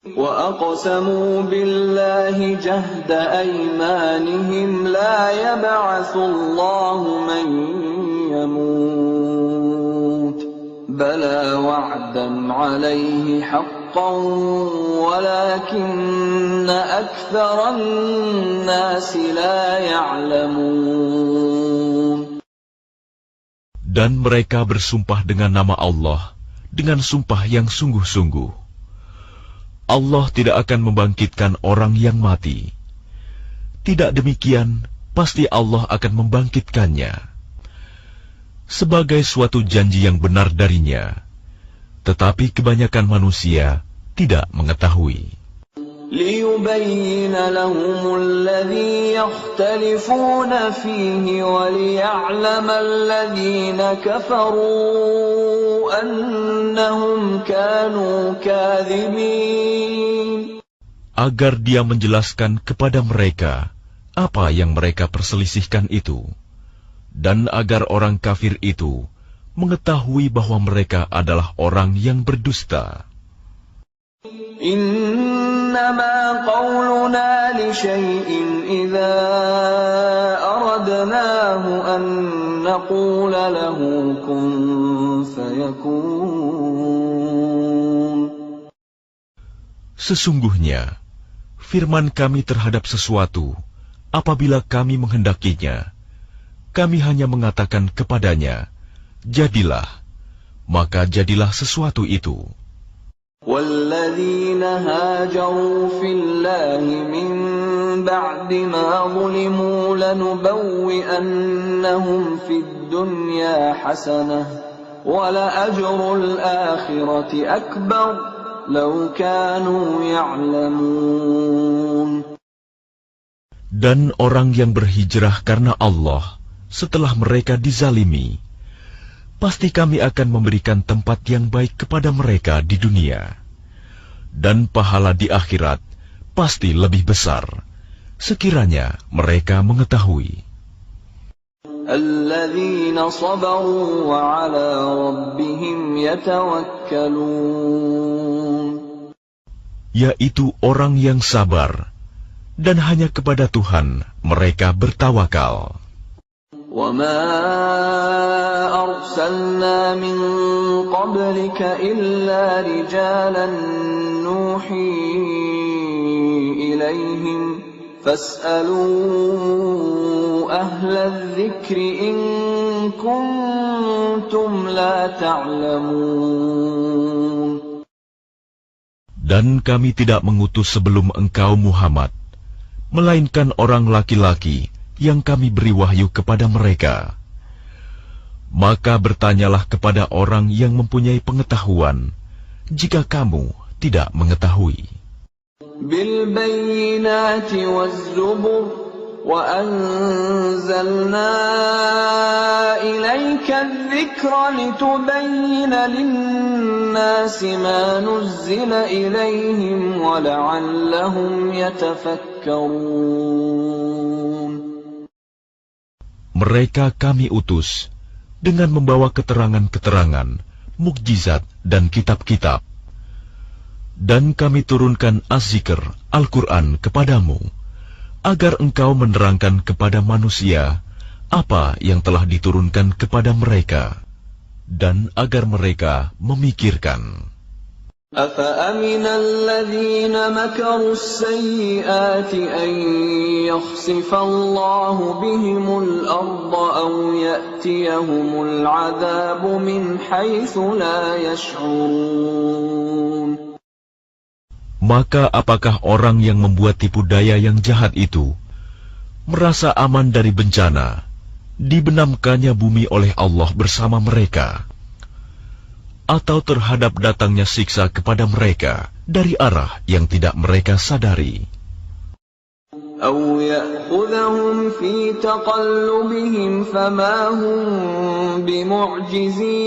A: وَأَقْسَمُوا بِاللَّهِ جَهْدَ أَيْمَانِهِمْ لَا يَبْعَثُ اللَّهُ مَن يَمُوتُ بَلَىٰ وَعْدًا عَلَيْهِ حَقًّا وَلَٰكِنَّ أكثر الناس لا يعلمون.
B: Dan mereka bersumpah dengan nama Allah, dengan sumpah yang sungguh-sungguh. Allah tidak akan membangkitkan orang yang mati. Tidak demikian, pasti Allah akan membangkitkannya sebagai suatu janji yang benar darinya. Tetapi kebanyakan manusia tidak mengetahui.
A: لِيُبَيِّنَ لَهُمُ الَّذِي يَخْتَلِفُونَ فِيهِ وَلِيَعْلَمَ الَّذِينَ كَفَرُوا أَنَّهُمْ كَانُوا كَاذِبِينَ.
B: Agar dia menjelaskan kepada mereka apa yang mereka perselisihkan itu, dan agar orang kafir itu mengetahui bahwa mereka adalah orang yang berdusta.
A: Innama qawluna li syai'in idza aradnahu an naqula lahu kun fayakun.
B: Sesungguhnya, firman kami terhadap sesuatu, apabila kami menghendakinya, kami hanya mengatakan kepadanya, jadilah, maka jadilah sesuatu itu.
A: وَالَّذِينَ هَاجَرُوا فِي اللَّهِ مِن بَعْدِ مَا ظُلِمُوا لَنُبَوِّئَنَّهُمْ فِي الدُّنْيَا حَسَنَةً وَلَأَجْرُ الْآخِرَةِ أَكْبَرُ لَوْ كَانُوا يَعْلَمُونَ.
B: Dan orang yang berhijrah karena Allah setelah mereka dizalimi, pasti kami akan memberikan tempat yang baik kepada mereka di dunia, dan pahala di akhirat pasti lebih besar, sekiranya mereka mengetahui.
A: الَّذِينَ صَبَرُوا وَعَلَى رَبِّهِمْ يَتَوَكَّلُونَ.
B: Yaitu orang yang sabar, dan hanya kepada Tuhan mereka bertawakal.
A: وَمَا أَرْسَلْنَا مِن قَبْلِكَ إِلَّا رِجَالًا نُوحِي إِلَيْهِمْ فَاسْأَلُوا أَهْلَ الذِّكْرِ إِن كُنتُمْ لَا تَعْلَمُونَ.
B: Dan kami tidak mengutus sebelum engkau Muhammad, melainkan orang laki-laki yang kami beri wahyu kepada mereka. Maka bertanyalah kepada orang yang mempunyai pengetahuan, jika kamu tidak mengetahui.
A: بِالْبَيِّنَاتِ وَالزُّبُرِ وَأَنزَلْنَا إِلَيْكَ الذِّكْرَ لِتُبَيِّنَ لِلنَّاسِ مَا نُزِّلَ إِلَيْهِمْ وَلَعَلَّهُمْ يَتَفَكَّرُونَ.
B: Mereka kami utus dengan membawa keterangan-keterangan, mukjizat dan kitab-kitab. Dan kami turunkan Az-Zikr, Al-Quran kepadamu, agar engkau menerangkan kepada manusia apa yang telah diturunkan kepada mereka, dan agar mereka memikirkan.
A: أَفَأَمِنَ الَّذِينَ مَكَرُوا السَّيِّئَاتِ أَن يَخْسِفَ اللَّهُ بِهِمُ الْأَرْضَ أَوْ يَأْتِيَهُمُ الْعَذَابُ مِنْ حَيْثُ لَا يَشْعُرُونَ.
B: Maka apakah orang yang membuat tipu daya yang jahat itu merasa aman dari bencana, dibenamkannya bumi oleh Allah bersama mereka, atau terhadap datangnya siksa kepada mereka dari arah yang tidak mereka sadari?
A: أَوْ يَأْخُذَهُمْ فِي تَقَلُّبِهِمْ فَمَا هُمْ بِمُعْجِزِينَ.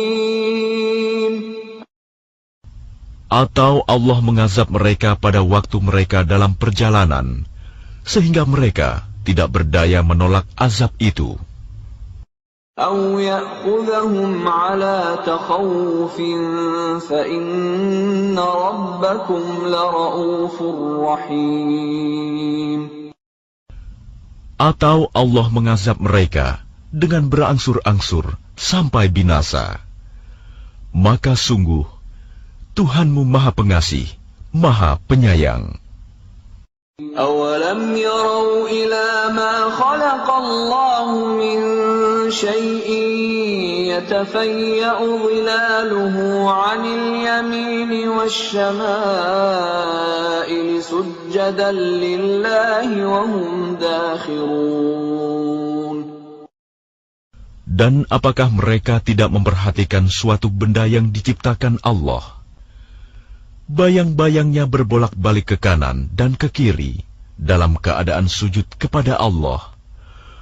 B: Atau Allah mengazab mereka pada waktu mereka dalam perjalanan, sehingga mereka tidak berdaya menolak azab itu.
A: أَوْ يَأْخُذَهُمْ عَلَى تَخَوُّفٍ فَإِنَّ رَبَّكُمْ لَرَءُوفٌ رَحِيمٌ.
B: Atau Allah mengazab mereka dengan berangsur-angsur sampai binasa. Maka sungguh Tuhanmu Maha Pengasih, Maha Penyayang.
A: أَوَلَمْ يَرَوْا إِلَى مَا خَلَقَ اللَّهُ مِنْ شَيْءٍ يَتَفَيَّأُ ظِلَالُهُ عَنِ الْيَمِينِ وَالشَّمَائِلِ سُجَّدًا لِلَّهِ وَهُمْ دَاخِرُونَ.
B: Dan apakah mereka tidak memperhatikan suatu benda yang diciptakan Allah? Bayang-bayangnya berbolak-balik ke kanan dan ke kiri dalam keadaan sujud kepada Allah,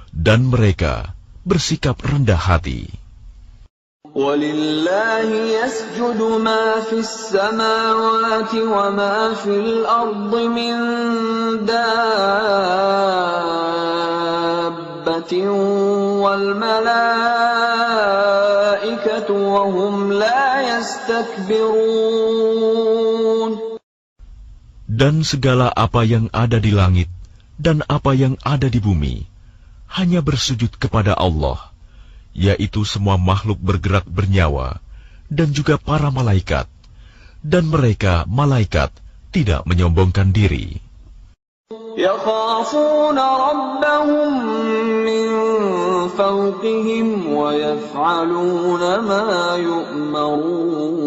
B: dan mereka bersikap rendah hati.
A: وَلِلَّهِ يَسْجُدُ مَا فِي السَّمَاوَاتِ وَمَا فِي الْأَرْضِ مِنْ دَابَّةٍ وَالْمَلَائِكَةُ وَهُمْ لَا يَسْتَكْبِرُونَ.
B: Dan segala apa yang ada di langit dan apa yang ada di bumi hanya bersujud kepada Allah, yaitu semua makhluk bergerak bernyawa dan juga para malaikat, dan mereka malaikat tidak menyombongkan diri.
A: يَخَافُونَ رَبَّهُم مِّن فَوْقِهِمْ وَيَفْعَلُونَ مَا يُؤْمَرُونَ.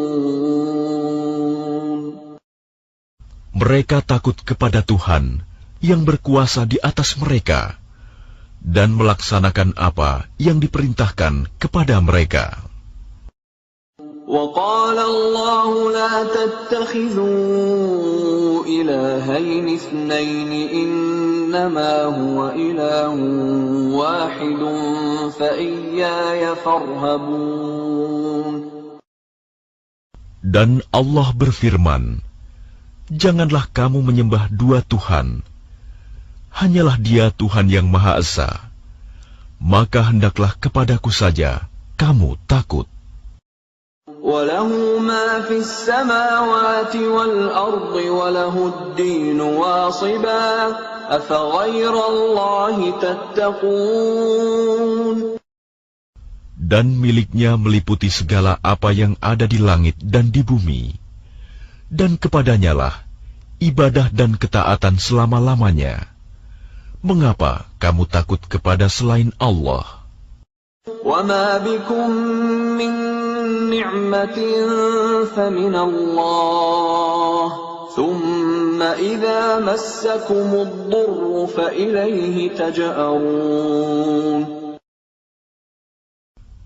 B: Mereka takut kepada Tuhan yang berkuasa di atas mereka dan melaksanakan apa yang diperintahkan kepada mereka.
A: وَقَالَ اللَّهُ لَا تَتَّخِذُوا إِلَٰهَيْنِ اثْنَيْنِ إِنَّمَا هُوَ إِلَٰهٌ وَاحِدٌ فَإِيَّايَ فَارْهَبُونِ.
B: Dan Allah berfirman, janganlah kamu menyembah dua Tuhan. Hanyalah Dia Tuhan yang Maha Esa. Maka hendaklah kepadaku saja kamu takut.
A: وَلَهُ مَا فِي السَّمَاوَاتِ وَالْأَرْضِ وَلَهُ الدِّينُ وَاصِبًا أَفَغَيْرَ اللَّهِ تَتَّقُونَ.
B: Dan miliknya meliputi segala apa yang ada di langit dan di bumi. Dan kepadanyalah ibadah dan ketaatan selama-lamanya. Mengapa kamu takut kepada selain Allah?
A: وَمَا بِكُم مِّن نِّعْمَةٍ فَمِنَ اللَّهِ ثُمَّ إِذَا مَسَّكُمُ الضُّرُّ فَإِلَيْهِ تَجْأَرُونَ.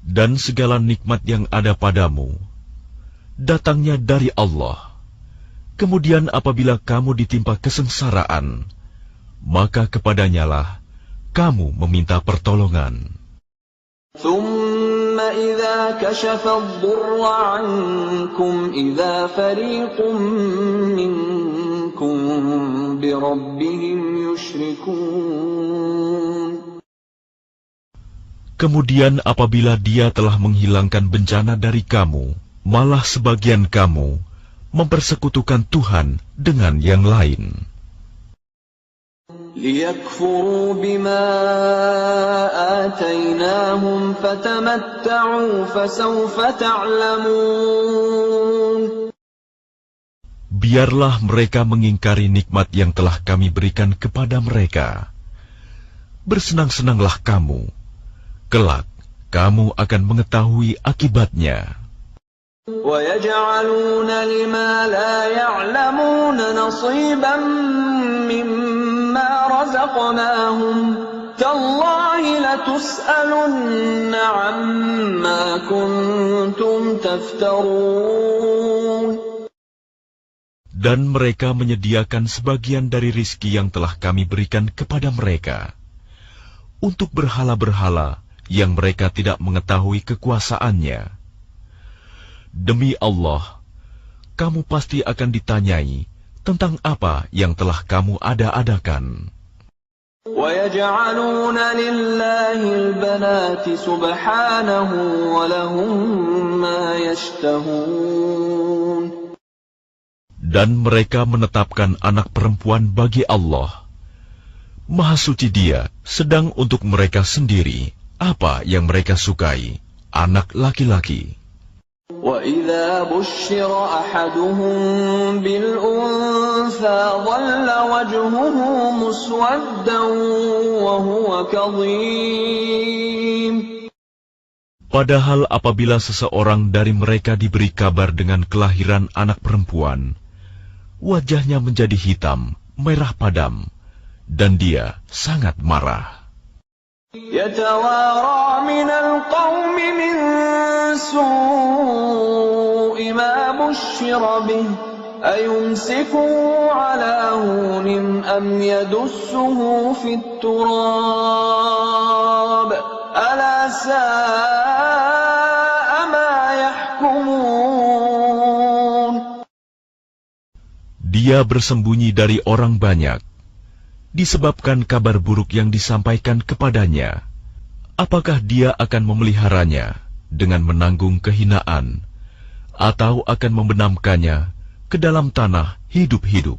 B: Dan segala nikmat yang ada padamu datangnya dari Allah. Kemudian apabila kamu ditimpa kesengsaraan, maka kepadanyalah kamu meminta pertolongan.
A: ثُمَّ إِذَا كَشَفَ الضُّرَّ عَنكُمْ إِذَا فَرِيقٌ مِّنكُم بِرَبِّهِمْ يُشْرِكُونَ.
B: Kemudian apabila Dia telah menghilangkan bencana dari kamu, malah sebagian kamu mempersekutukan Tuhan dengan yang lain.
A: لِيَكْفُرُوا بِمَا آتَيْنَاهُمْ فَتَمَتَّعُوا فَسَوْفَ تَعْلَمُونَ.
B: Biarlah mereka mengingkari nikmat yang telah kami berikan kepada mereka. Bersenang-senanglah kamu. Kelak kamu akan mengetahui akibatnya.
A: وَيَجْعَلُونَ لِمَا لَا يَعْلَمُونَ نَصِيبًا مِّمَّا رَزَقْنَاهُمْ تَاللَّهِ لَتُسْأَلُنَّ عَمَّا كُنتُمْ تَفْتَرُونَ.
B: Dan mereka menyediakan sebagian dari rizki yang telah kami berikan kepada mereka untuk berhala-berhala yang mereka tidak mengetahui kekuasaannya. Demi Allah, kamu pasti akan ditanyai tentang apa yang telah kamu ada-adakan.
A: وَيَجْعَلُونَ لِلَّهِ الْبَنَاتِ سُبْحَانَهُ وَلَهُم مَّا يَشْتَهُونَ.
B: Dan mereka menetapkan anak perempuan bagi Allah. Maha suci Dia, sedang untuk mereka sendiri apa yang mereka sukai, anak laki-laki.
A: وَإِذَا بُشِّرَ أَحَدُهُم بِالْأُنثَىٰ ظَلَّ وَجْهُهُ مُسْوَدًّا وَهُوَ كَظِيمٌ.
B: Padahal apabila seseorang dari mereka diberi kabar dengan kelahiran anak perempuan, wajahnya menjadi hitam, merah padam, dan dia sangat marah.
A: يَتَوَارَىٰ مِنَ الْقَوْمِ مِن سُوءِ مَا بُشِّرَ بِهِ أَيُمْسِكُهُ عَلَىٰ هُونٍ أَمْ يَدُسُّهُ فِي التُّرَابِ أَلَا سَاءَ مَا يَحْكُمُونَ.
B: Dia bersembunyi dari orang banyak disebabkan kabar buruk yang disampaikan kepadanya. Apakah dia akan memeliharanya dengan menanggung kehinaan, atau akan membenamkannya ke dalam tanah hidup-hidup?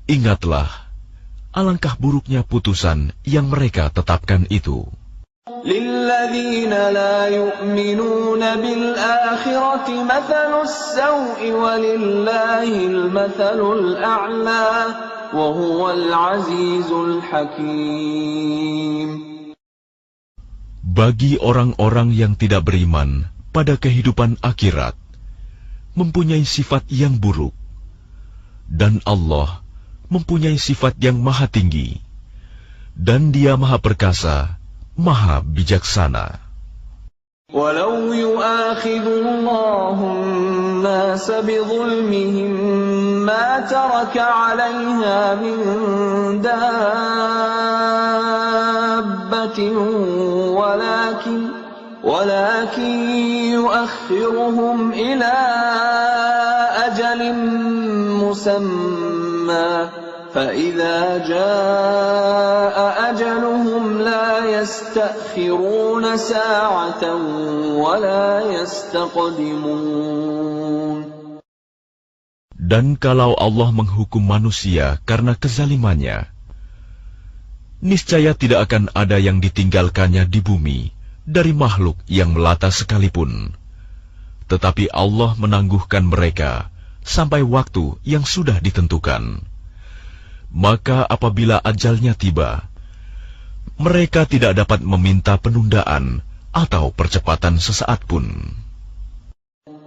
B: Ingatlah, alangkah buruknya putusan yang mereka tetapkan itu.
A: لِلَّذِينَ لَا يُؤْمِنُونَ بِالْآخِرَةِ مَثَلُ السَّوْءِ وَلِلَّهِ الْمَثَلُ الْأَعْلَى وَهُوَ الْعَزِيزُ الْحَكِيمُ.
B: Bagi orang-orang yang tidak beriman pada kehidupan akhirat, mempunyai sifat yang buruk, dan Allah mempunyai sifat yang maha tinggi, dan Dia maha perkasa, maha bijaksana.
A: وَلَوْ يُؤَاخِذُ اللَّهُ النَّاسَ بِظُلْمِهِم مَّا تَرَكَ عَلَيْهَا مِن دَابَّةٍ وَلَكِن يُؤَخِّرُهُمْ إِلَىٰ أَجَلٍ مُّسَمًّى فَإِذَا جَاءَ أَجَلُهُمْ لَا يَسْتَأْخِرُونَ سَاعَةً وَلَا يَسْتَقْدِمُونَ.
B: Dan kalau Allah menghukum manusia karena kezalimannya, niscaya tidak akan ada yang ditinggalkannya di bumi dari makhluk yang melata sekalipun. Tetapi Allah menangguhkan mereka sampai waktu yang sudah ditentukan. Maka apabila ajalnya tiba, mereka tidak dapat meminta penundaan atau percepatan sesaat pun.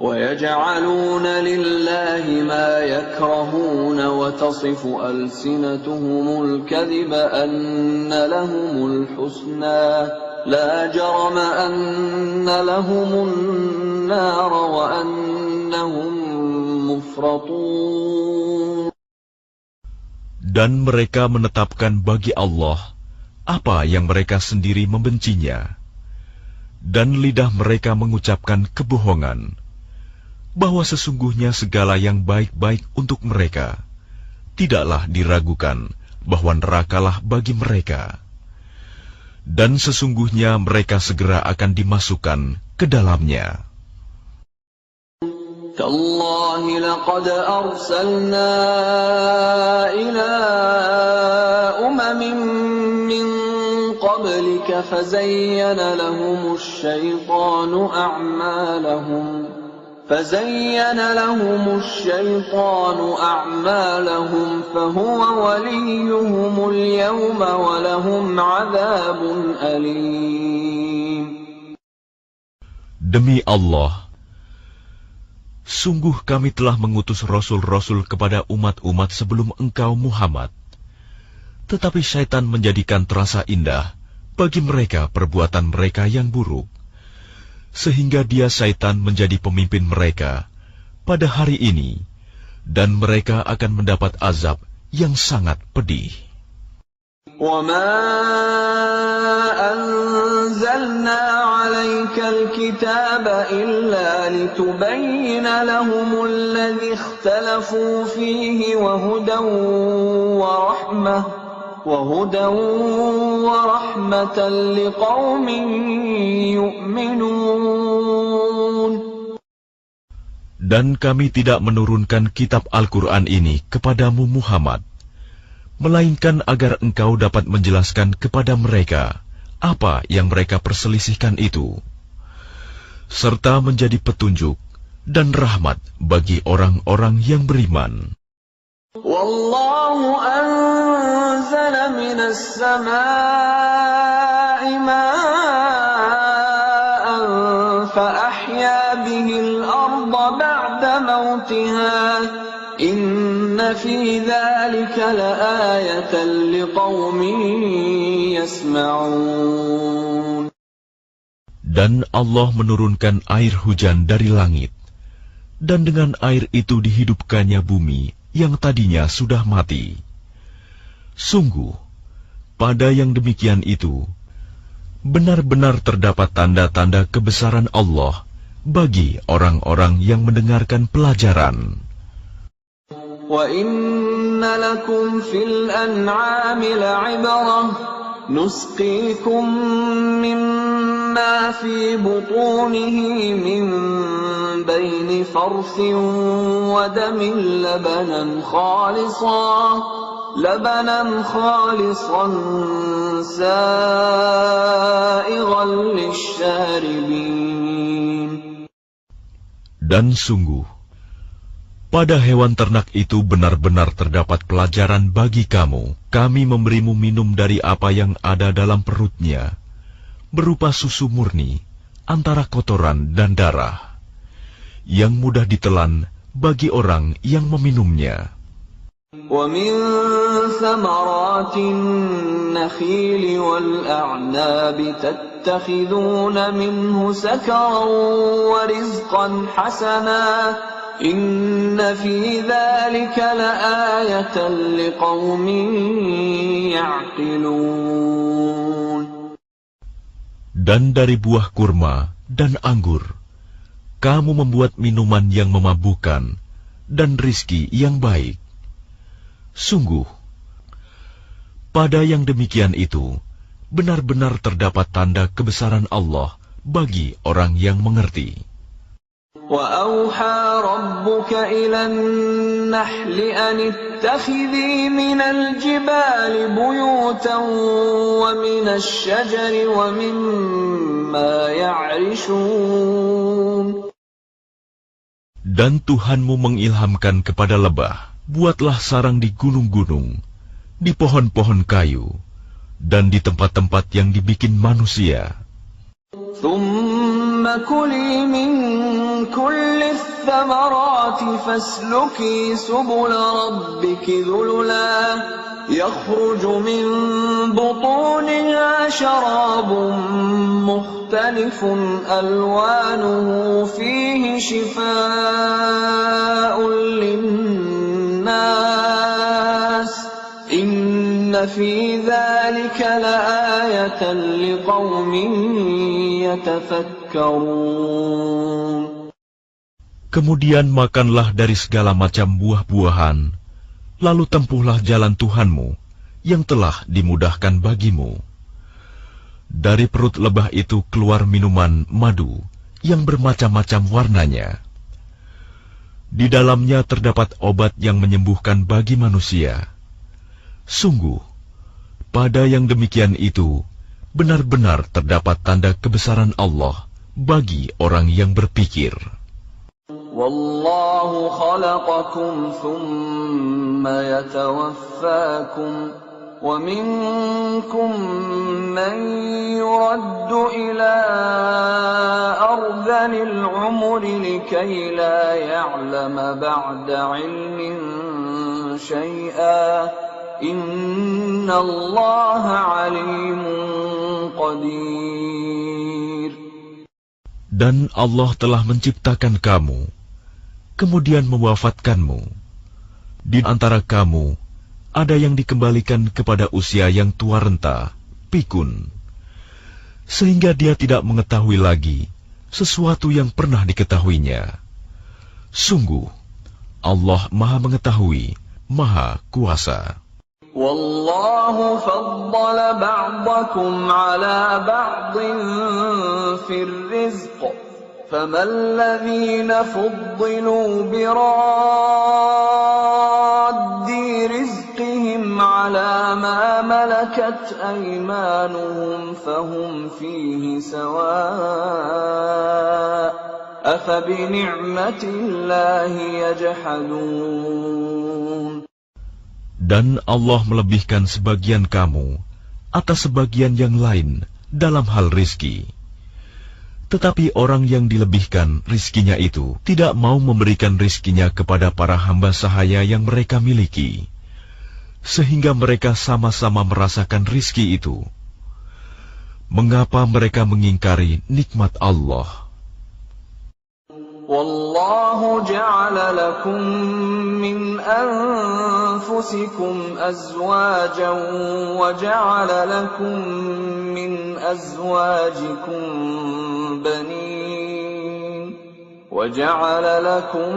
A: وَيَجْعَلُونَ لِلَّهِ مَا يَكْرَهُونَ وَتَصِفُ أَلْسِنَتُهُمُ الْكَذِبَ أَنَّ لَهُمُ الْحُسْنَىٰ لَا جَرَمَ أَنَّ لَهُمُ النَّارَ وَأَنَّهُمْ مُفْرَطُونَ.
B: Dan mereka menetapkan bagi Allah apa yang mereka sendiri membencinya, dan lidah mereka mengucapkan kebohongan, bahwa sesungguhnya segala yang baik-baik untuk mereka, tidaklah diragukan bahwa nerakalah bagi mereka, dan sesungguhnya mereka segera akan dimasukkan ke dalamnya.
A: تَاللَّهِ لَقَدْ أَرْسَلْنَا إِلَىٰ أُمَمٍ مِّن قَبْلِكَ فَزَيَّنَ لَهُمُ الشَّيْطَانُ أَعْمَالَهُمْ فَهُوَ وَلِيُّهُمُ الْيَوْمَ وَلَهُمْ عَذَابٌ أَلِيمٌ.
B: Demi Allah, sungguh kami telah mengutus rasul-rasul kepada umat-umat sebelum engkau Muhammad. Tetapi syaitan menjadikan terasa indah bagi mereka perbuatan mereka yang buruk, sehingga dia syaitan menjadi pemimpin mereka pada hari ini, dan mereka akan mendapat azab yang sangat pedih.
A: وَمَا أَنزَلْنَا عَلَيْكَ الْكِتَابَ إِلَّا لِتُبَيِّنَ لَهُمُ الَّذِي اخْتَلَفُوا فِيهِ وَهُدًى وَرَحْمَةً لِقَوْمٍ يُؤْمِنُونَ.
B: Dan kami tidak menurunkan kitab Al-Quran ini kepadamu Muhammad, melainkan agar engkau dapat menjelaskan kepada mereka apa yang mereka perselisihkan itu, serta menjadi petunjuk dan rahmat bagi orang-orang yang beriman.
A: Wallahu anzala minas samaa'i ma'an fa ahya bihil arda ba'da mautiha inna fi dzalika laayatan liqaumin yasma'un.
B: Dan Allah menurunkan air hujan dari langit, dan dengan air itu dihidupkannya bumi yang tadinya sudah mati. Sungguh, pada yang demikian itu, benar-benar terdapat tanda-tanda kebesaran Allah bagi orang-orang yang mendengarkan pelajaran.
A: Wa inna lakum fil an'ami la'ibrah nusqikum mimma fi butunihi min baini farthin wa damin labanan khalisan sa'igan lisyaribin.
B: Dan sungguh, pada hewan ternak itu benar-benar terdapat pelajaran bagi kamu. Kami memberimu minum dari apa yang ada dalam perutnya, berupa susu murni, antara kotoran dan darah, yang mudah ditelan bagi orang yang meminumnya.
A: وَمِن ثَمَرَاتِ النَّخِيلِ وَالْأَعْنَابِ تَتَّخِذُونَ مِنْهُ سَكَرًا وَرِزْقًا حَسَنًا إِنَّ فِي ذَلِكَ لَآيَةً لِقَوْمٍ يَعْقِلُونَ.
B: Dan dari buah kurma dan anggur, kamu membuat minuman yang memabukkan dan rizki yang baik. Sungguh, pada yang demikian itu, benar-benar terdapat tanda kebesaran Allah bagi orang yang mengerti.
A: وَأَوْحَى رَبُّكَ إِلَى النَّحْلِ أَنِ اتَّخِذِي مِنَ الْجِبَالِ بُيُوتًا وَمِنَ الشَّجَرِ وَمِمَّا يَعْرِشُونَ. Dan
B: Tuhanmu mengilhamkan kepada lebah, buatlah sarang di gunung-gunung, di pohon-pohon kayu, dan di tempat-tempat yang dibikin manusia.
A: ثُمَّ كُلِي مِن كُلِّ الثَّمَرَاتِ فَاسْلُكِي سُبُلَ رَبِّكِ ذُلُلًا يَخْرُجُ مِن بُطُونِهَا شَرَابٌ مُخْتَلِفٌ أَلْوَانُهُ فِيهِ شِفَاءٌ لِلنَّاسِ إِنَّ فِي ذَلِكَ لَآيَةً لِقَوْمٍ يَتَفَكَّرُونَ.
B: Kemudian makanlah dari segala macam buah-buahan, lalu tempuhlah jalan Tuhanmu yang telah dimudahkan bagimu. Dari perut lebah itu keluar minuman madu yang bermacam-macam warnanya. Di dalamnya terdapat obat yang menyembuhkan bagi manusia. Sungguh, pada yang demikian itu, benar-benar terdapat tanda kebesaran Allah bagi orang yang berpikir.
A: Wallahu khalaqakum thumma yatawaffakum wa minkum man yuraddu ila ardhanil umri likay la ya'lama ba'da ilmin shay'a inna Allaha alimun qadir.
B: Dan Allah telah menciptakan kamu, kemudian mewafatkanmu. Di antara kamu, ada yang dikembalikan kepada usia yang tua renta, pikun, sehingga dia tidak mengetahui lagi sesuatu yang pernah diketahuinya. Sungguh, Allah Maha Mengetahui, Maha Kuasa.
A: Wallahu faddala ba'dakum ala ba'din fir rizq faman ladhina fuddilu biraddi rizqihim على ما ملكت أيمانهم فهم فيه سواء أفبنعمة الله يجحدون.
B: Dan Allah melebihkan sebagian kamu atas sebagian yang lain dalam hal rizki. Tetapi orang yang dilebihkan rizkinya itu tidak mau memberikan rizkinya kepada para hamba sahaya yang mereka miliki, sehingga mereka sama-sama merasakan rizki itu. Mengapa mereka mengingkari nikmat Allah?
A: Wallahu ja'ala lakum min anfusikum azwajan wa ja'ala lakum min azwajikum banin wa ja'ala lakum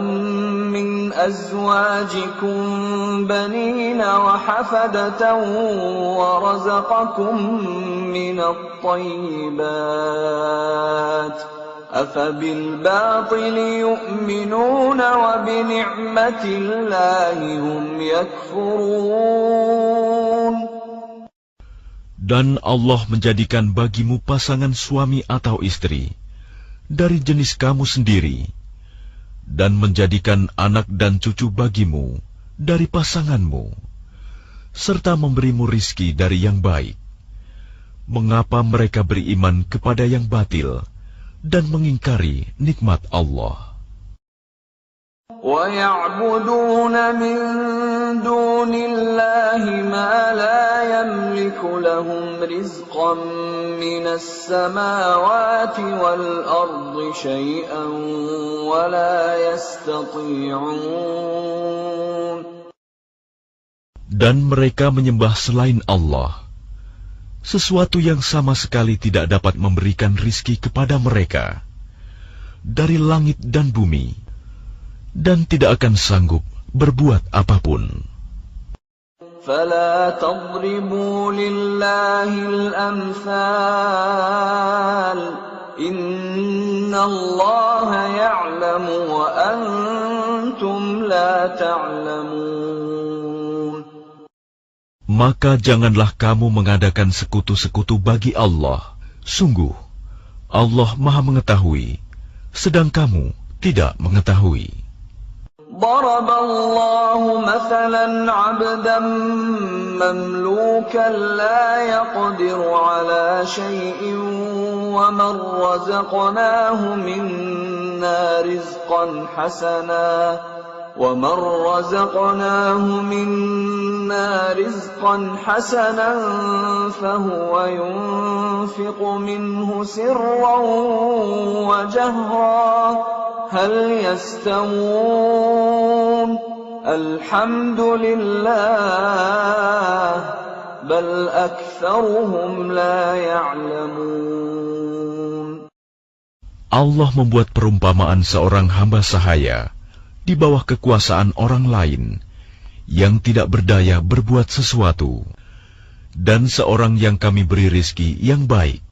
A: min azwajikum banina wa hafadatan wa razaqakum min at-tayyibat أَفَبِالْبَاطِلِ يُؤْمِنُونَ وَبِنِعْمَةِ اللَّهِ هُمْ يَكْفُرُونَ.
B: Dan Allah menjadikan bagimu pasangan suami atau istri dari jenis kamu sendiri, dan menjadikan anak dan cucu bagimu dari pasanganmu, serta memberimu rizki dari yang baik. Mengapa mereka beriman kepada yang batil dan mengingkari nikmat Allah?
A: وَيَعْبُدُونَ مِن دُونِ اللَّهِ مَا لَا يَمْلِكُ لَهُمْ رِزْقًا مِنَ السَّمَاوَاتِ وَالْأَرْضِ شَيْئًا وَلَا يَسْتَطِيعُونَ.
B: Dan mereka menyembah selain Allah sesuatu yang sama sekali tidak dapat memberikan rizki kepada mereka dari langit dan bumi, dan tidak akan sanggup berbuat apapun.
A: فَلَا تَضْرِبُوا لِلَّهِ الْأَمْثَالَ إِنَّ اللَّهَ يَعْلَمُ وَأَنْتُمْ لَا تَعْلَمُونَ.
B: Maka janganlah kamu mengadakan sekutu-sekutu bagi Allah. Sungguh, Allah Maha Mengetahui, sedang kamu tidak mengetahui.
A: ضرب الله مثلا عبدا مملوكا لا يقدر على شيء ومن رزقناه منا رزقا حسنا فهو ينفق منه سرا وجهرا هل يستوون الحمد لله بل أكثرهم لا يعلمون.
B: Allah membuat perumpamaan seorang hamba sahaya di bawah kekuasaan orang lain yang tidak berdaya berbuat sesuatu, dan seorang yang kami beri rizki yang baik,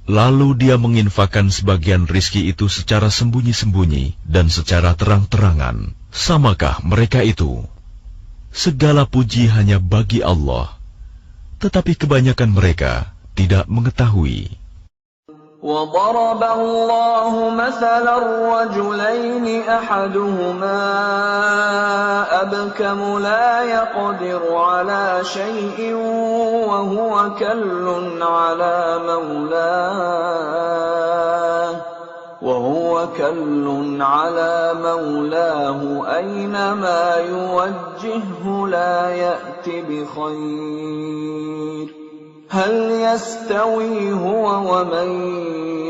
B: lalu dia menginfakkan sebagian rizki itu secara sembunyi-sembunyi dan secara terang-terangan. Samakah mereka itu? Segala puji hanya bagi Allah, tetapi kebanyakan mereka tidak mengetahui.
A: وَضَرَبَ اللَّهُ مَثَلًا رَّجُلَيْنِ أَحَدُهُمَا أَبْكَمُ لَا يَقْدِرُ عَلَى شَيْءٍ وَهُوَ كَلٌّ عَلَى مَوْلَاهُ أَيْنَمَا يُوَجِّههُّ لَا يَأْتِ بِخَيْرٍ هل يستوي هو ومن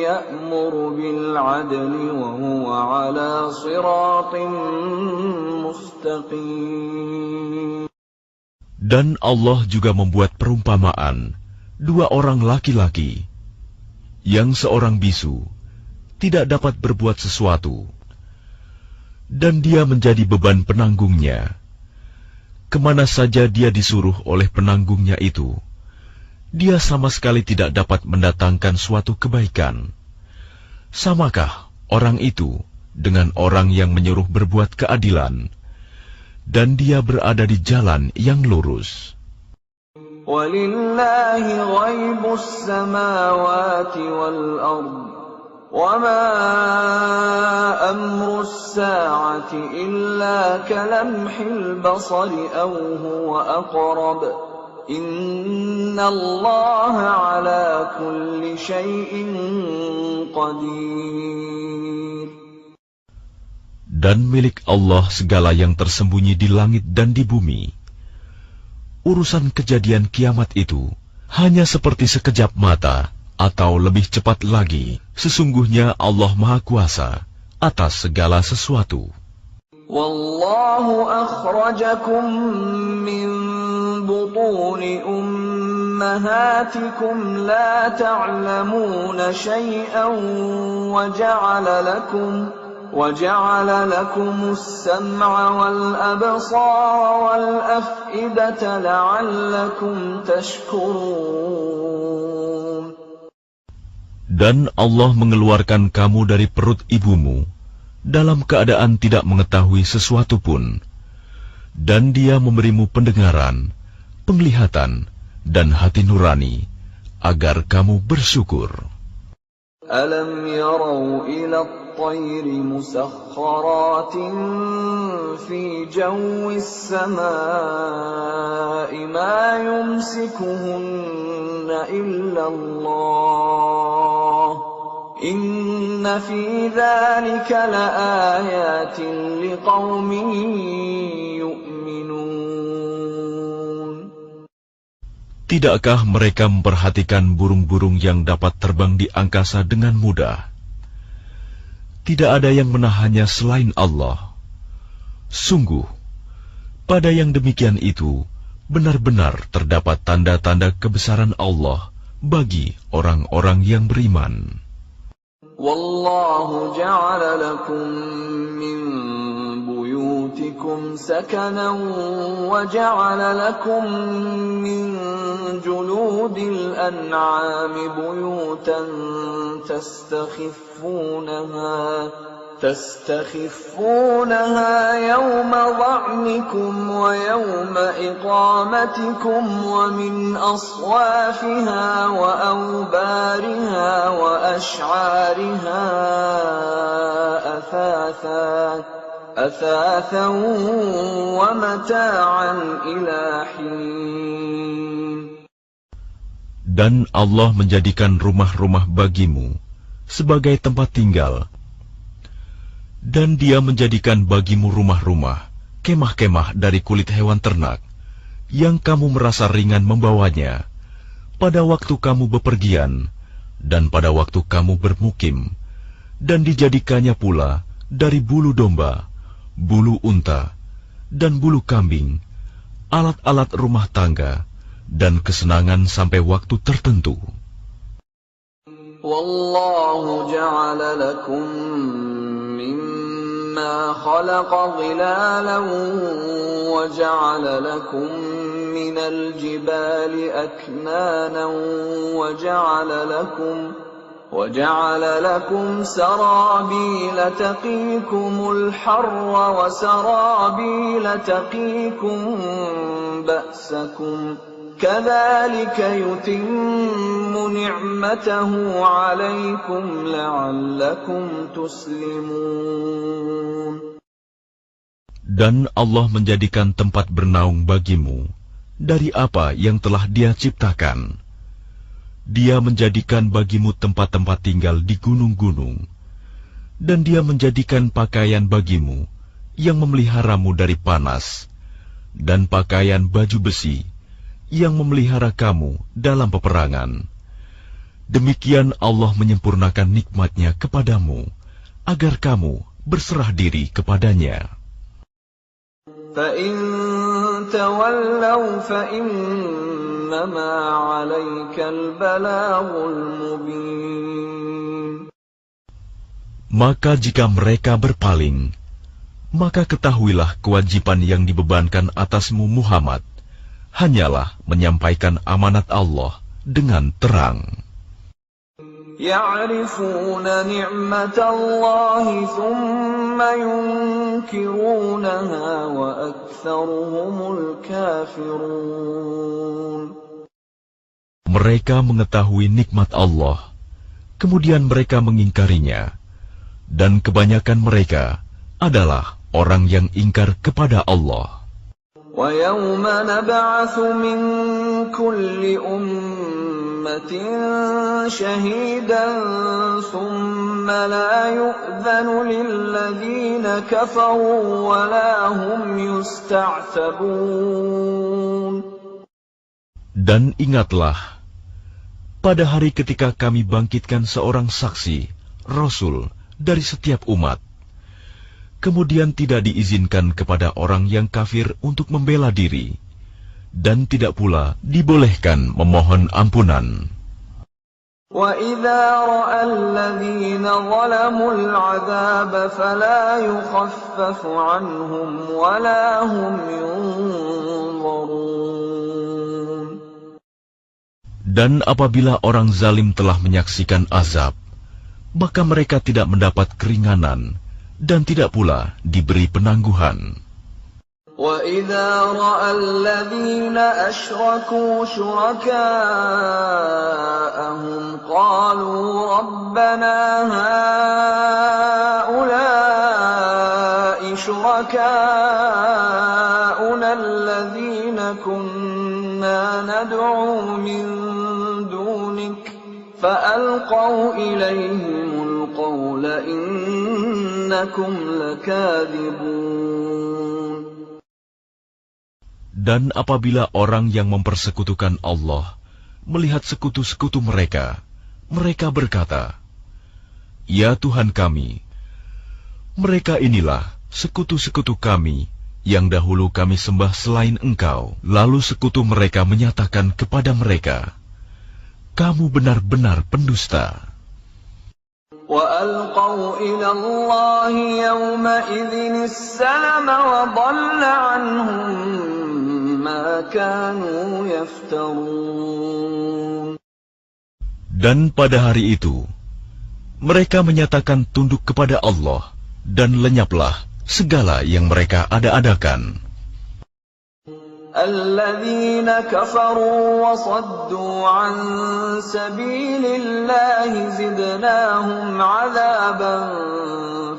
A: يأمر بالعدل وهو على صراط مستقيم.
B: Dan Allah juga membuat perumpamaan dua orang laki-laki, yang seorang bisu tidak dapat berbuat sesuatu, dan dia menjadi beban penanggungnya. Kemana saja dia disuruh oleh penanggungnya itu, dia sama sekali tidak dapat mendatangkan suatu kebaikan. Samakah orang itu dengan orang yang menyuruh berbuat keadilan, dan dia berada di jalan yang lurus?
A: وَلِلَّهِ غَيْبُ السَّمَاوَاتِ وَالْأَرْضِ وَمَا أَمْرُ السَّاعَةِ إِلَّا كَلَمْحِ الْبَصَرِ أَوْ هُوَ أَقْرَبُ إِنَّ اللَّهَ عَلَى كُلِّ شَيْءٍ قَدِيرٌ.
B: Dan milik Allah segala yang tersembunyi di langit dan di bumi. Urusan kejadian kiamat itu hanya seperti sekejap mata, atau lebih cepat lagi. Sesungguhnya Allah Maha Kuasa atas segala sesuatu.
A: Wallahu akhrajakum min butuni ummahatikum la ta'lamuna shay'an وجعل لكم السمع والأبصار والأفئدة لعلكم تشكرون.
B: Dan Allah mengeluarkan kamu dari perut ibumu dalam keadaan tidak mengetahui sesuatu pun, dan Dia memberimu pendengaran, penglihatan, dan hati nurani agar kamu bersyukur.
A: Alam yarau ila at-tayri musakhkharatin fi jawis samaa'i ma yumsikuhunna illa Allah. Inna fi dhalika laayatin liqaumin yu'minun.
B: Tidakkah mereka memperhatikan burung-burung yang dapat terbang di angkasa dengan mudah? Tidak ada yang menahannya selain Allah. Sungguh, pada yang demikian itu, benar-benar terdapat tanda-tanda kebesaran Allah bagi orang-orang yang beriman.
A: Wallahu ja'ala lakum min buyutikum sakanan wa ja'ala lakum min juludil an'ami buyutan تستخفونها يوم ظعنكم ويوم إقامتكم ومن أصوافها وأوبارها وأشعارها أثاثا ومتاعا إلى حين.
B: Dan Allah menjadikan rumah-rumah bagimu sebagai tempat tinggal, dan Dia menjadikan bagimu rumah-rumah, kemah-kemah dari kulit hewan ternak, yang kamu merasa ringan membawanya, pada waktu kamu bepergian, dan pada waktu kamu bermukim, dan dijadikannya pula dari bulu domba, bulu unta, dan bulu kambing, alat-alat rumah tangga, dan kesenangan sampai waktu tertentu.
A: Wallahu ja'ala lakum mimma khalaqa dhilalan wa ja'ala lakum minal jibali aknanan wa ja'ala lakum sarabila taqikumul harra wa sarabila taqikum ba'sakum. كَذَلِكَ يُتِمُّ نِعْمَتَهُ عَلَيْكُمْ لَعَلَّكُمْ تُسْلِمُونَ.
B: Dan Allah menjadikan tempat bernaung bagimu dari apa yang telah Dia ciptakan. Dia menjadikan bagimu tempat-tempat tinggal di gunung-gunung, dan Dia menjadikan pakaian bagimu yang memeliharamu dari panas, dan pakaian baju besi yang memelihara kamu dalam peperangan. Demikian Allah menyempurnakan nikmat-Nya kepadamu, agar kamu berserah diri kepadanya.
A: فَإِن تَوَلَّوْا فَإِنَّمَا عَلَيْكَ الْبَلَاغُ الْمُبِينُ.
B: Maka jika mereka berpaling, maka ketahuilah kewajiban yang dibebankan atasmu Muhammad hanyalah menyampaikan amanat Allah dengan terang.
A: Ya'rifuna ni'matallahi thumma yunkirunaha wa aktsaruhumul kafirun.
B: Mereka mengetahui nikmat Allah, kemudian mereka mengingkarinya, dan kebanyakan mereka adalah orang yang ingkar kepada Allah.
A: وَيَوْمَ نَبْعَثُ مِنْ كُلِّ أُمَّةٍ شَهِيدًا ثُمَّ لَا يُؤْذَنُ لِلَّذِينَ كَفَرُوا وَلَا هُمْ يُسْتَعْتَبُونَ. Dan ingatlah, pada hari ketika kami bangkitkan seorang saksi, Rasul, dari setiap umat, kemudian tidak diizinkan kepada orang yang kafir untuk membela diri, dan tidak pula dibolehkan memohon ampunan. وَإِذَا رَأَى الَّذِينَ ظَلَمُوا الْعَذَابَ فَلَا يُخَفَّفُ عَنْهُمْ وَلَا هُمْ يُنظَرُونَ. Dan apabila orang zalim telah menyaksikan azab, maka mereka tidak mendapat keringanan dan tidak pula diberi penangguhan. وَإِذَا رَأَى الَّذِينَ أَشْرَكُوا شُرَكَاءَهُمْ قَالُوا رَبَّنَا هَؤُلَاءِ شُرَكَاؤُنَا الَّذِينَ كُنَّا نَدْعُو مِن دُونِكَ فَأَلْقَوْا إِلَيْهِمُ الْقَوْلَ إِنَّكُمْ لَكَاذِبُونَ. Dan apabila orang yang mempersekutukan Allah melihat sekutu-sekutu mereka, mereka berkata, "Ya Tuhan kami, mereka inilah sekutu-sekutu kami yang dahulu kami sembah selain Engkau." Lalu sekutu mereka menyatakan kepada mereka, "Kamu benar-benar pendusta." وَأَلْقَوْا إِلَى اللَّهِ يَوْمَئِذٍ السَّلَمَ وَضَلَّ عَنْهُمْ مَا كَانُوا يَفْتَرُونَ. Dan pada hari itu, mereka menyatakan tunduk kepada Allah, dan lenyaplah segala yang mereka ada-adakan. الَّذِينَ كَفَرُوا وَصَدُّوا عَن سَبِيلِ اللَّهِ زِدْنَاهُمْ عَذَابًا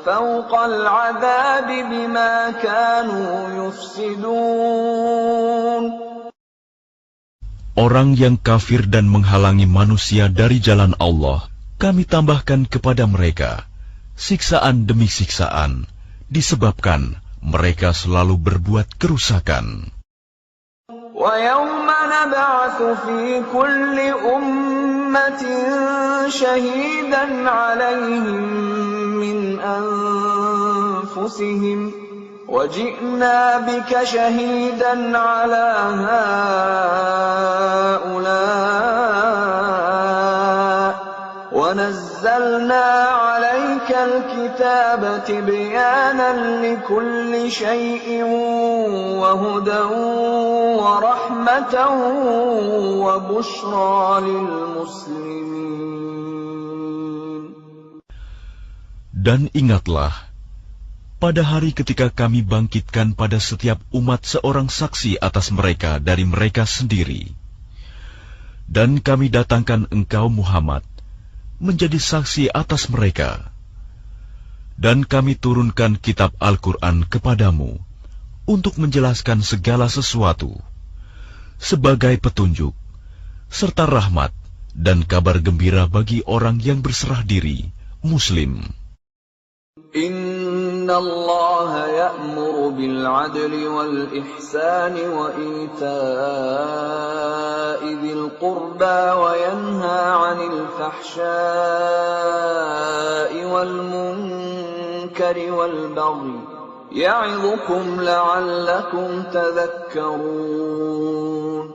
A: فَوْقَ الْعَذَابِ بِمَا كَانُوا يُفْسِدُونَ. Orang yang kafir dan menghalangi manusia dari jalan Allah, kami tambahkan kepada mereka siksaan demi siksaan, disebabkan mereka selalu berbuat kerusakan. وَيَوْمَ نَبْعَثُ فِي كُلِّ أُمَّةٍ شَهِيدًا عَلَيْهِمْ مِنْ أَنفُسِهِمْ وَجِئْنَا بِكَ شَهِيدًا عَلَى هَؤُلَاءِ وَنَزَّلْنَا عَلَيْكَ الْكِتَابَ تِبْيَانًا لِكُلِّ شَيْءٍ وَهُدًى وَرَحْمَةً وَبُشْرَى لِلْمُسْلِمِينَ. Dan ingatlah, pada hari ketika kami bangkitkan pada setiap umat seorang saksi atas mereka dari mereka sendiri, dan kami datangkan engkau Muhammad menjadi saksi atas mereka, dan kami turunkan kitab Al-Quran kepadamu untuk menjelaskan segala sesuatu sebagai petunjuk serta rahmat dan kabar gembira bagi orang yang berserah diri Muslim. Inna Allah ya'muru bil 'adli wal ihsani wa ita'i dzil qurba wa yanha 'anil fahsya'i wal munkari wal baghi ya'idukum la'allakum tadhakkarun.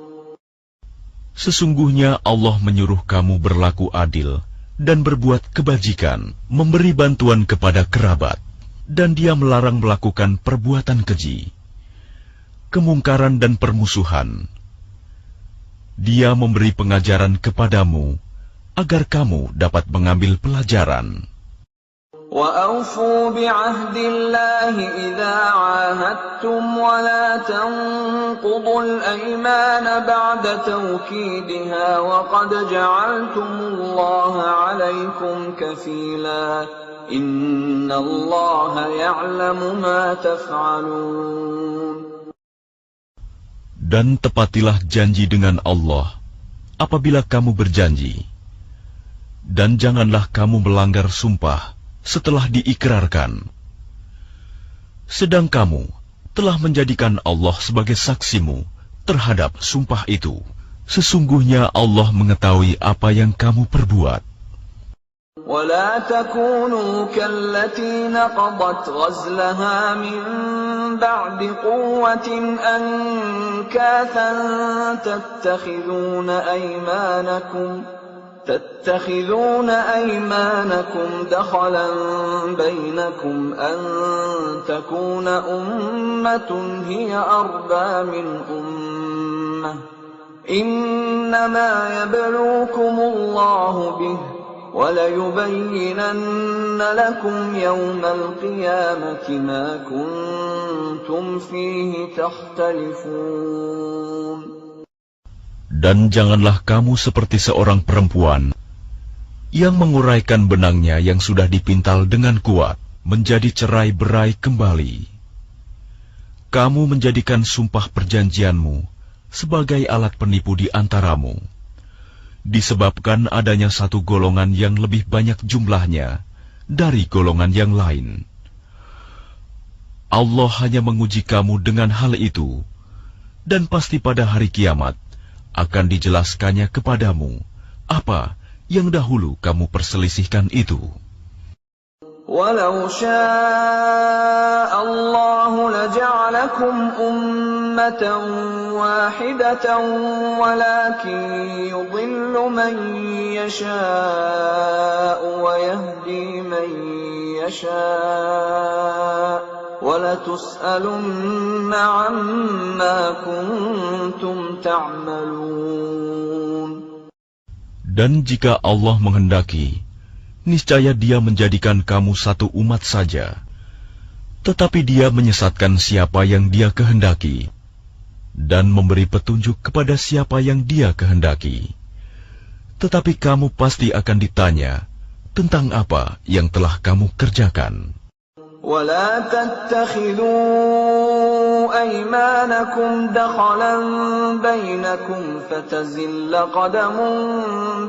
A: Sesungguhnya Allah menyuruh kamu berlaku adil dan berbuat kebajikan, memberi bantuan kepada kerabat, dan Dia melarang melakukan perbuatan keji, kemungkaran dan permusuhan. Dia memberi pengajaran kepadamu agar kamu dapat mengambil pelajaran.
C: وَأَوْفُوا بِعَهْدِ اللَّهِ إِذَا عَاهَدتُّمْ وَلَا تَنقُضُوا الْأَيْمَانَ بَعْدَ تَوْكِيدِهَا وَقَدْ جَعَلْتُمُ اللَّهَ عَلَيْكُمْ كَفِيلًا إِنَّ اللَّهَ يَعْلَمُ مَا تَفْعَلُونَ.
B: Dan tepatilah janji dengan Allah apabila kamu berjanji. Dan janganlah kamu melanggar sumpah setelah diikrarkan. Sedang kamu telah menjadikan Allah sebagai saksimu terhadap sumpah itu. Sesungguhnya Allah mengetahui apa yang kamu perbuat.
C: وَلَا تَكُونُوا كَالَّتِي نَقَضَتْ غَزْلَهَا مِنْ بَعْدِ قُوَّةٍ أَنْكَاثًا تَتَّخِذُونَ أَيْمَانَكُمْ دَخَلًا بَيْنَكُمْ أَنْ تَكُونَ أُمَّةٌ هِيَ أَرْبَى مِنْ أُمَّةٍ إِنَّمَا يَبْلُوكُمُ اللَّهُ بِهِ وَلَيُبَيِّنَنَّ لَكُمْ يَوْمَ الْقِيَامَةِ مَا كُنْتُمْ فِيهِ تَخْتَلِفُونَ.
B: Dan janganlah kamu seperti seorang perempuan yang menguraikan benangnya yang sudah dipintal dengan kuat menjadi cerai-berai kembali. Kamu menjadikan sumpah perjanjianmu sebagai alat penipu di antaramu, disebabkan adanya satu golongan yang lebih banyak jumlahnya dari golongan yang lain. Allah hanya menguji kamu dengan hal itu, dan pasti pada hari kiamat akan dijelaskannya kepadamu apa yang dahulu kamu perselisihkan itu.
C: وَلَوْ شَاءَ اللَّهُ لَجَعَلَكُمْ أُمَّةً وَاحِدَةً وَلَكِنْ يُضِلُّ مَنْ يَشَاءُ وَيَهْدِي مَنْ يَشَاءُ وَلَتُسْأَلُنَّ عَمَّا كُنْتُمْ تَعْمَلُونَ.
B: Dan jika Allah menghendaki, niscaya Dia menjadikan kamu satu umat saja. Tetapi Dia menyesatkan siapa yang Dia kehendaki, dan memberi petunjuk kepada siapa yang Dia kehendaki. Tetapi kamu pasti akan ditanya tentang apa yang telah kamu kerjakan.
C: وَلَا تَتَّخِذُوا أَيْمَانَكُمْ دَخَلًا بَيْنَكُمْ فَتَزِلَّ قَدَمٌ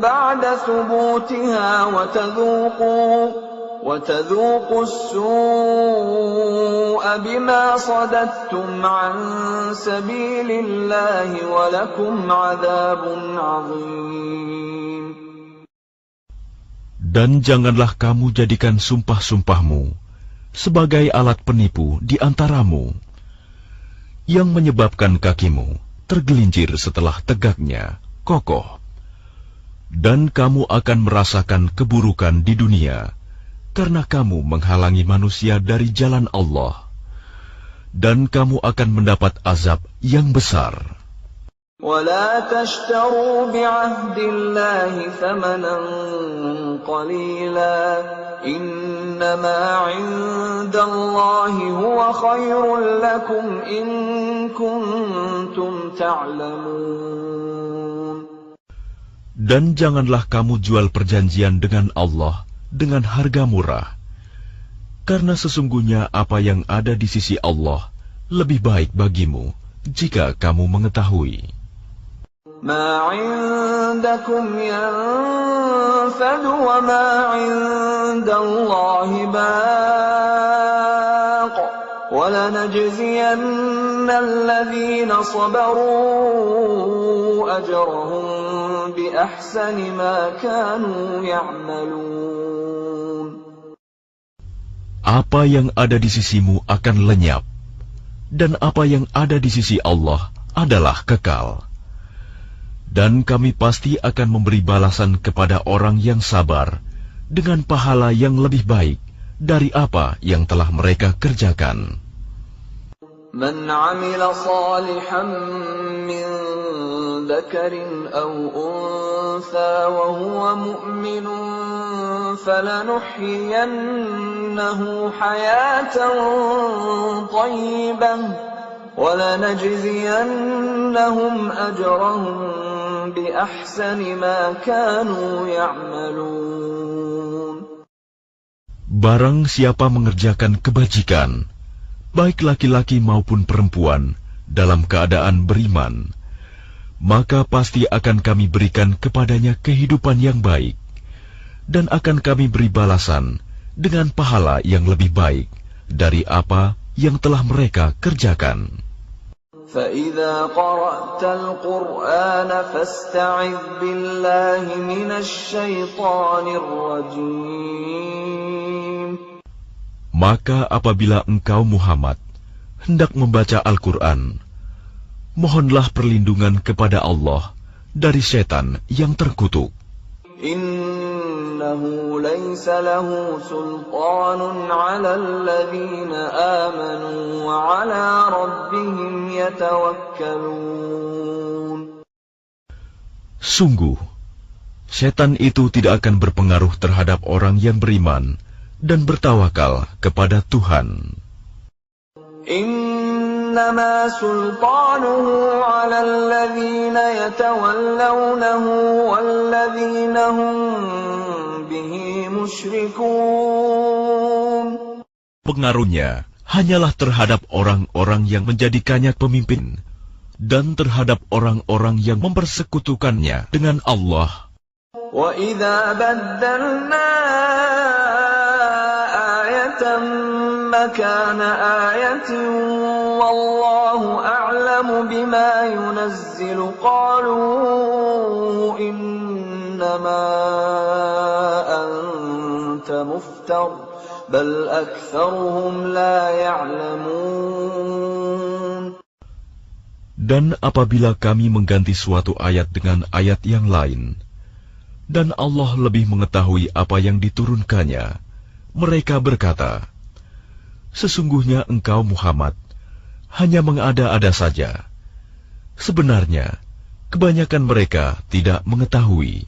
C: بَعْدَ ثُبُوتِهَا وَتَذُوقُوا السُّوءَ بِمَا صَدَدتُّمْ عَنْ سَبِيلِ اللَّهِ وَلَكُمْ عَذَابٌ عَظِيمٌ.
B: Dan janganlah kamu jadikan sumpah-sumpahmu sebagai alat penipu di antaramu, yang menyebabkan kakimu tergelincir setelah tegaknya kokoh, dan kamu akan merasakan keburukan di dunia karena kamu menghalangi manusia dari jalan Allah, dan kamu akan mendapat azab yang besar.
C: وَلَا تَشْتَرُوا بِعَهْدِ اللَّهِ ثَمَنًا قَلِيلًا إِنَّمَا عِندَ اللَّهِ هُوَ خَيْرٌ لَكُمْ إِن كُنتُمْ تَعْلَمُونَ.
B: Dan janganlah kamu jual perjanjian dengan Allah dengan harga murah, karena sesungguhnya apa yang ada di sisi Allah lebih baik bagimu jika kamu mengetahui.
C: مَا عِندَكُمْ يَنفَدُ وَمَا عِندَ اللَّهِ بَاقٍ وَلَنَجْزِيَنَّ الَّذِينَ صَبَرُوا أَجْرَهُمْ بِأَحْسَنِ مَا كَانُوا يَعْمَلُونَ.
B: Apa yang ada di sisimu akan lenyap, dan apa yang ada di sisi Allah adalah kekal. Dan kami pasti akan memberi balasan kepada orang yang sabar dengan pahala yang lebih baik dari apa yang telah mereka kerjakan.
C: مَنْ عَمِلَ صَالِحًا مِّن ذَكَرٍ أَوْ أُنثَىٰ وَهُوَ مُؤْمِنٌ فلنحيينه حياة طيبة ولنجزينهم أجرهم بأحسن ما كانوا يعملون.
A: Barang siapa mengerjakan kebajikan, baik laki-laki maupun perempuan, dalam keadaan beriman, maka pasti akan kami berikan kepadanya kehidupan yang baik, dan akan kami beri balasan dengan pahala yang lebih baik dari apa yang telah mereka kerjakan.
C: فَإِذَا قَرَأْتَ الْقُرْآنَ فَاسْتَعِذْ بِاللَّهِ مِنَ الشَّيْطَانِ الرَّجِيمِ.
A: Maka apabila engkau Muhammad hendak membaca Al-Quran, mohonlah perlindungan kepada Allah dari setan yang terkutuk.
C: Innahu laysa lahu sultanun 'ala alladhina amanu wa 'ala rabbihim yatawakkalun.
A: Sungguh, setan itu tidak akan berpengaruh terhadap orang yang beriman dan bertawakal kepada Tuhan.
C: Innama sultanuhu 'ala alladhina yatawallawnahu walladhina hum bihi musyrikun.
A: Pengaruhnya hanyalah terhadap orang-orang yang menjadikannya pemimpin dan terhadap orang-orang yang mempersekutukannya dengan Allah.
C: Wa idza baddalna ayatan makana ayatin wallahu a'lamu bima yunazzilu qalu innama anta muftar bal aktsaruhum la ya'lamun.
A: Dan apabila kami mengganti suatu ayat dengan ayat yang lain, dan Allah lebih mengetahui apa yang diturunkannya, mereka berkata, sesungguhnya engkau Muhammad hanya mengada-ada saja. Sebenarnya, kebanyakan mereka tidak mengetahui.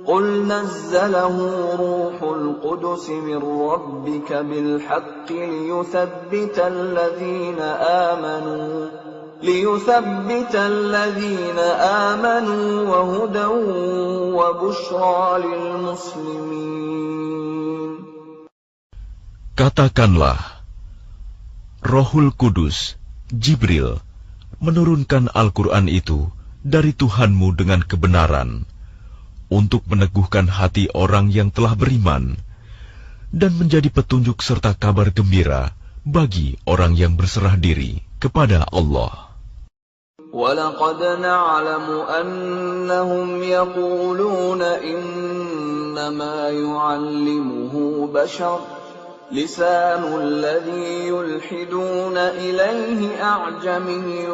C: Qul nazzalahu ruhul qudus min rabbika bil haqqi liyuthabbita alladhina amanu wa hudan wa bushra lil muslimin.
A: Katakanlah, Rohul Kudus, Jibril, menurunkan Al-Quran itu dari Tuhanmu dengan kebenaran, untuk meneguhkan hati orang yang telah beriman, dan menjadi petunjuk serta kabar gembira bagi orang yang berserah diri kepada Allah.
C: وَلَقَدْ نَعْلَمُ أَنَّهُمْ يَقُولُونَ إِنَّمَا يُعَلِّمُهُ بَشَرٌ لِسَانُ الَّذِي يُلْحِدُونَ إِلَيْهِ أَعْجَمِيٌّ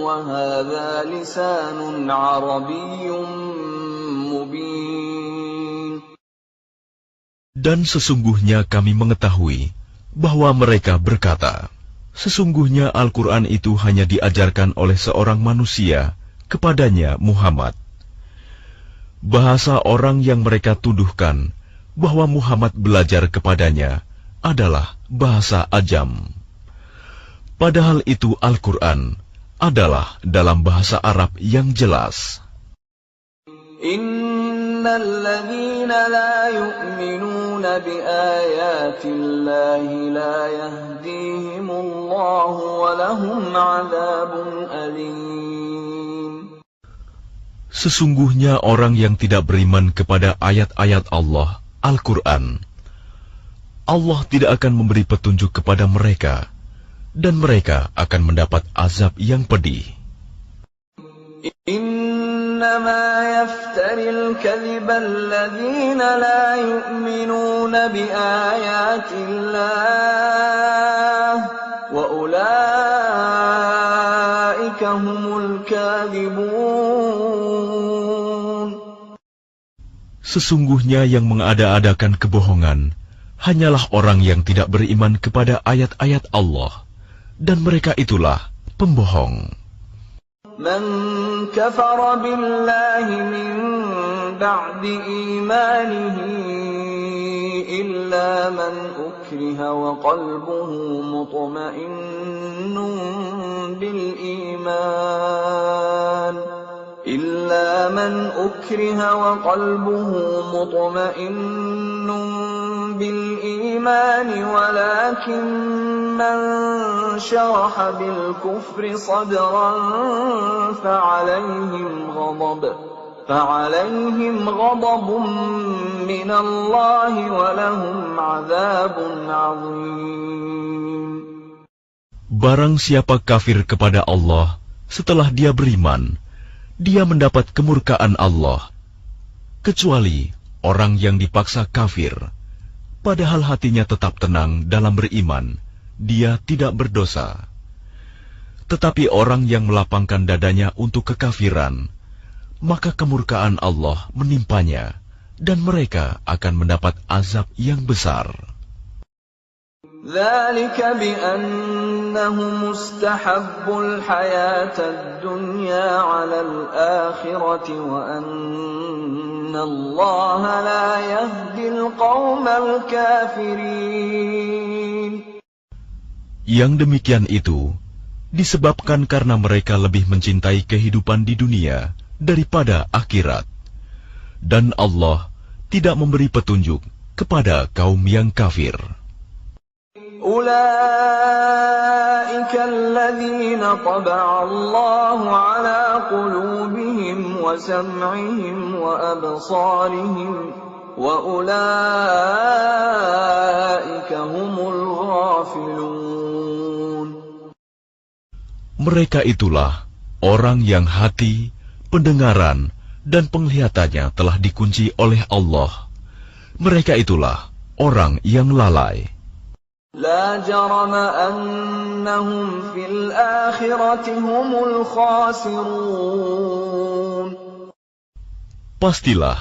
C: وَهَذَا لِسَانٌ عَرَبِيٌّ مُبِينٌ.
A: Dan sesungguhnya kami mengetahui bahwa mereka berkata, sesungguhnya Al-Quran itu hanya diajarkan oleh seorang manusia kepadanya Muhammad. Bahasa orang yang mereka tuduhkan bahwa Muhammad belajar kepadanya adalah bahasa Ajam. Padahal itu Al-Quran adalah dalam bahasa Arab yang jelas.
C: Innal ladzina la yu'minuna bi ayatillahi la yahdihimullahu wa lahum 'adzabun alim.
A: Sesungguhnya orang yang tidak beriman kepada ayat-ayat Allah, Al-Quran, Allah tidak akan memberi petunjuk kepada mereka, dan mereka akan mendapat azab yang pedih.
C: Innama yaftaril kadhiba alladhina la yu'minuna bi ayatillah wa ulaika humul kadhibun.
A: Sesungguhnya yang mengada-adakan kebohongan hanyalah orang yang tidak beriman kepada ayat-ayat Allah, dan mereka itulah pembohong.
C: من كفر بالله من بعد إيمانه إلا من أكره وقلبه مطمئن بالإيمان ولكن من شرح بالكفر صدرا فعليهم غضب من الله ولهم عذاب عظيم.
B: Barang siapa kafir kepada Allah setelah dia beriman, dia mendapat kemurkaan Allah. Kecuali orang yang dipaksa kafir, padahal hatinya tetap tenang dalam beriman, dia tidak berdosa. Tetapi orang yang melapangkan dadanya untuk kekafiran, maka kemurkaan Allah menimpanya, dan mereka akan mendapat azab yang besar.
C: ذلك بأنهم استحبوا الحياة الدنيا على الآخرة وأن الله لا يهدي القوم الكافرين.
B: Yang demikian itu disebabkan karena mereka lebih mencintai kehidupan di dunia daripada akhirat, dan Allah tidak memberi petunjuk kepada kaum yang kafir.
C: أولئك الذين طبع الله على قلوبهم وسمعهم وأبصارهم وأولئك هم الغافلون.
B: Mereka itulah orang yang hati, pendengaran, dan penglihatannya telah dikunci oleh Allah. Mereka itulah orang yang lalai.
C: لا جرم أنهم في الآخرة هم الخاسرون.
B: Pastilah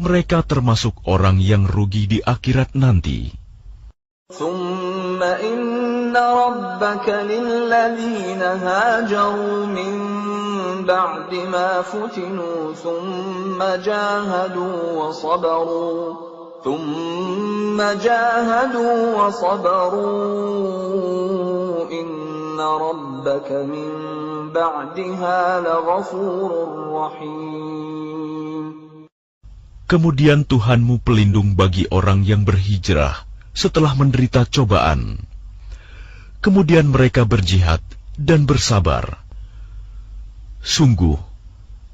B: mereka termasuk orang yang rugi di akhirat nanti.
C: ثم إن ربك للذين هاجروا من بعد ما فتنوا ثم جاهدوا وصبروا إن ربك من بعدها لغفور رحيم.
B: Kemudian Tuhanmu pelindung bagi orang yang berhijrah setelah menderita cobaan. Kemudian mereka berjihad dan bersabar. Sungguh,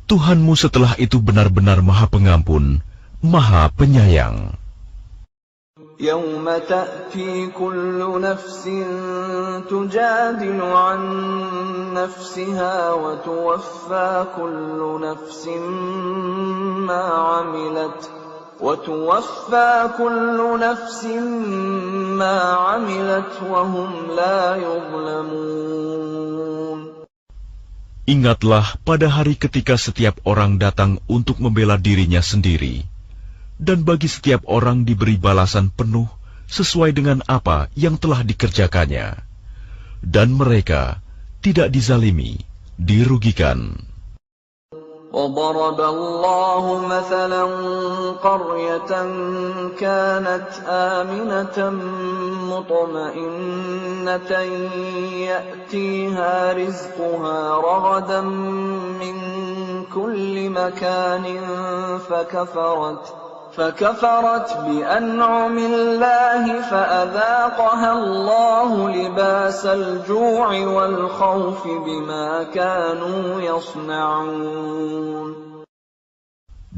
B: Tuhanmu setelah itu benar-benar Maha Pengampun, Maha Penyayang.
C: يوم تأتي كل نفس تجادل عن نفسها وتوفى كل نفس ما عملت وهم لا يظلمون.
B: Ingatlah pada hari ketika setiap orang datang untuk membela dirinya sendiri, dan bagi setiap orang diberi balasan penuh sesuai dengan apa yang telah dikerjakannya, dan mereka tidak dizalimi, dirugikan.
C: وضرب الله مثلا قرية كانت آمنة مطمئنة يأتيها رزقها رغدا من كل مكان فكفرت بأنعم الله فأذاقها الله لباس الجوع والخوف بما كانوا يصنعون.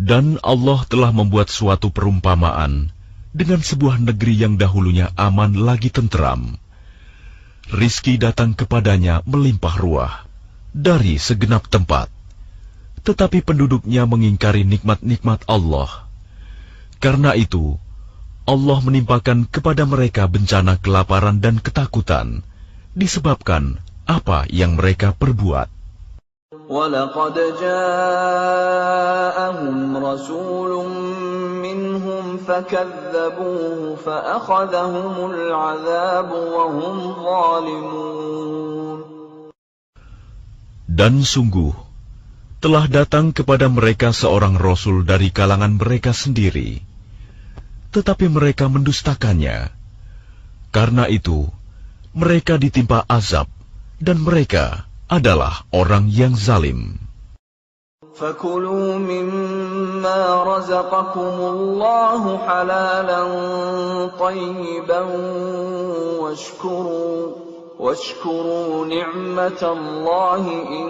B: Dan Allah telah membuat suatu perumpamaan dengan sebuah negeri yang dahulunya aman lagi tenteram. Rizki datang kepadanya melimpah ruah dari segenap tempat, tetapi penduduknya mengingkari nikmat-nikmat Allah. Karena itu, Allah menimpakan kepada mereka bencana kelaparan dan ketakutan, disebabkan apa yang mereka perbuat.
C: وَلَقَدْ جَاءَهُمْ رَسُولٌ مِّنْهُمْ فَكَذَّبُوهُ فَأَخَذَهُمُ الْعَذَابُ وَهُمْ ظَالِمُونَ.
A: Dan sungguh, telah datang kepada mereka seorang Rasul dari kalangan mereka sendiri, tetapi mereka mendustakannya. Karena itu, mereka ditimpa azab, dan mereka adalah orang yang zalim.
C: فَكُلُوا مِمَّا رَزَقَكُمُ اللَّهُ حَلَالًا طَيِّبًا وَاشْكُرُوا نِعْمَةَ اللَّهِ إِن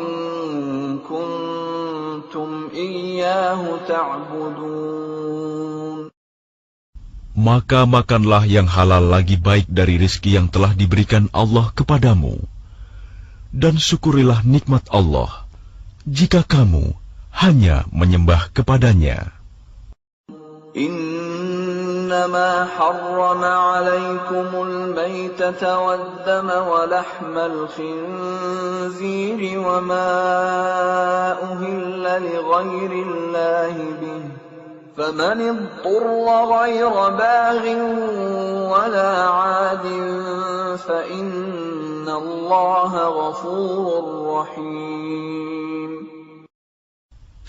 C: كُنتُمْ إِيَّاهُ تَعْبُدُونَ.
A: Maka makanlah yang halal lagi baik dari rizki yang telah diberikan Allah kepadamu, dan syukurilah nikmat Allah jika kamu hanya menyembah kepadanya.
C: إنما حرم عليكم الميتة والدم ولحم الخنزير وما أهل لغير الله به فمن اضطر غير باغ ولا عاد فإن الله غفور رحيم.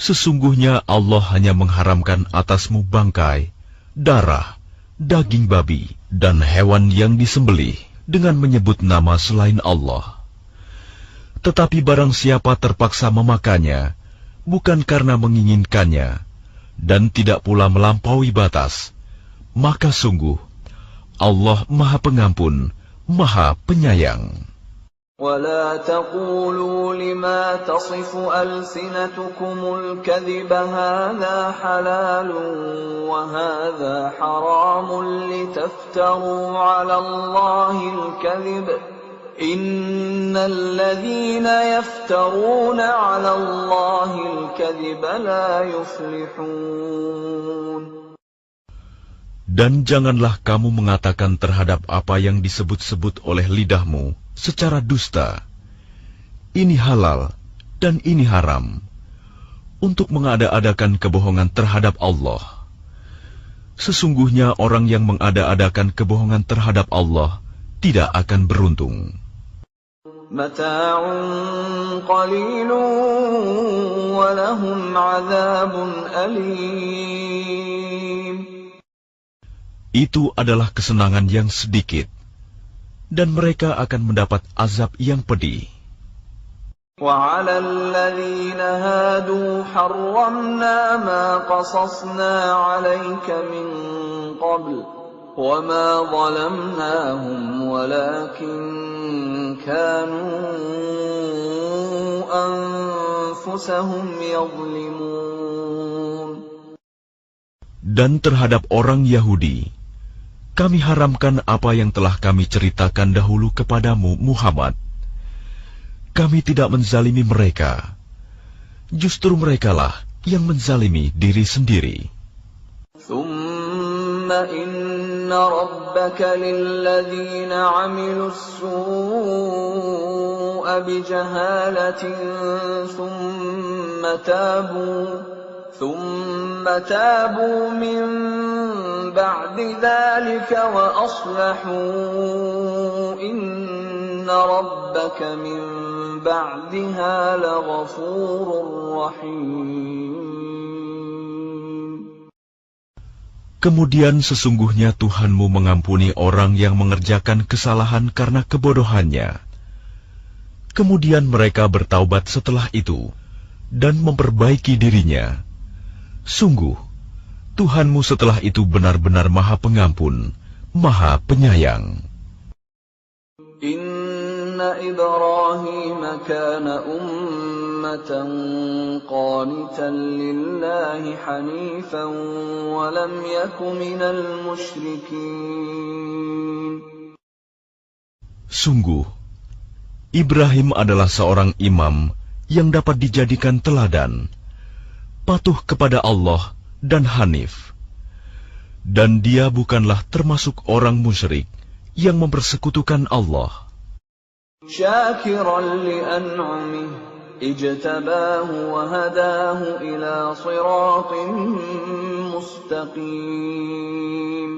A: Sesungguhnya Allah hanya mengharamkan atasmu bangkai, darah, daging babi, dan hewan yang disembelih dengan menyebut nama selain Allah. Tetapi barang siapa terpaksa memakannya, bukan karena menginginkannya, dan tidak pula melampaui batas, maka sungguh Allah Maha Pengampun, Maha Penyayang.
C: ولا تقولوا لما تصف ألسنتكم الكذب هذا حلال وهذا حرام لتفتروا على الله الكذب إن الذين يفترون على الله الكذب لا يفلحون.
A: Dan janganlah kamu mengatakan terhadap apa yang disebut-sebut oleh lidahmu secara dusta, ini halal dan ini haram, untuk mengada-adakan kebohongan terhadap Allah. Sesungguhnya orang yang mengada-adakan kebohongan terhadap Allah tidak akan beruntung.
C: Mata'un qalilun wa lahum 'adzabun alim.
A: Itu adalah kesenangan yang sedikit, dan mereka akan mendapat azab yang pedih.
C: وَعَلَى الَّذِينَ هَادُوا حَرَّمْنَا مَا قَصَصْنَا عَلَيْكَ مِنْ قَبْلُ وَمَا ظَلَمْنَاهُمْ وَلَكِنْ كَانُوا أَنفُسَهُمْ يَظْلِمُونَ.
A: Dan terhadap orang Yahudi, kami haramkan apa yang telah kami ceritakan dahulu kepadamu, Muhammad. Kami tidak menzalimi mereka. Justru merekalah yang menzalimi diri sendiri.
C: ثُمَّ إِنَّ رَبَّكَ لِلَّذِينَ عَمِلُوا السُّوءَ بِجَهَالَةٍ ثُمَّ تابوا من بعد ذلك وأصلحوا إن ربك من بعدها لغفور رحيم.
A: Kemudian sesungguhnya Tuhanmu mengampuni orang yang mengerjakan kesalahan karena kebodohannya. Kemudian mereka bertaubat setelah itu dan memperbaiki dirinya. Sungguh, Tuhanmu setelah itu benar-benar Maha Pengampun, Maha Penyayang.
C: Inna Ibrahim kana ummatan qanitan lillahi hanifan wa lam yaku minal musyrikin.
A: Sungguh, Ibrahim adalah seorang imam yang dapat dijadikan teladan, patuh kepada Allah dan hanif. Dan dia bukanlah termasuk orang musyrik yang mempersekutukan Allah.
C: Syakiran li'an'amih ijtabahu wa hadahu ila siratin mustaqim.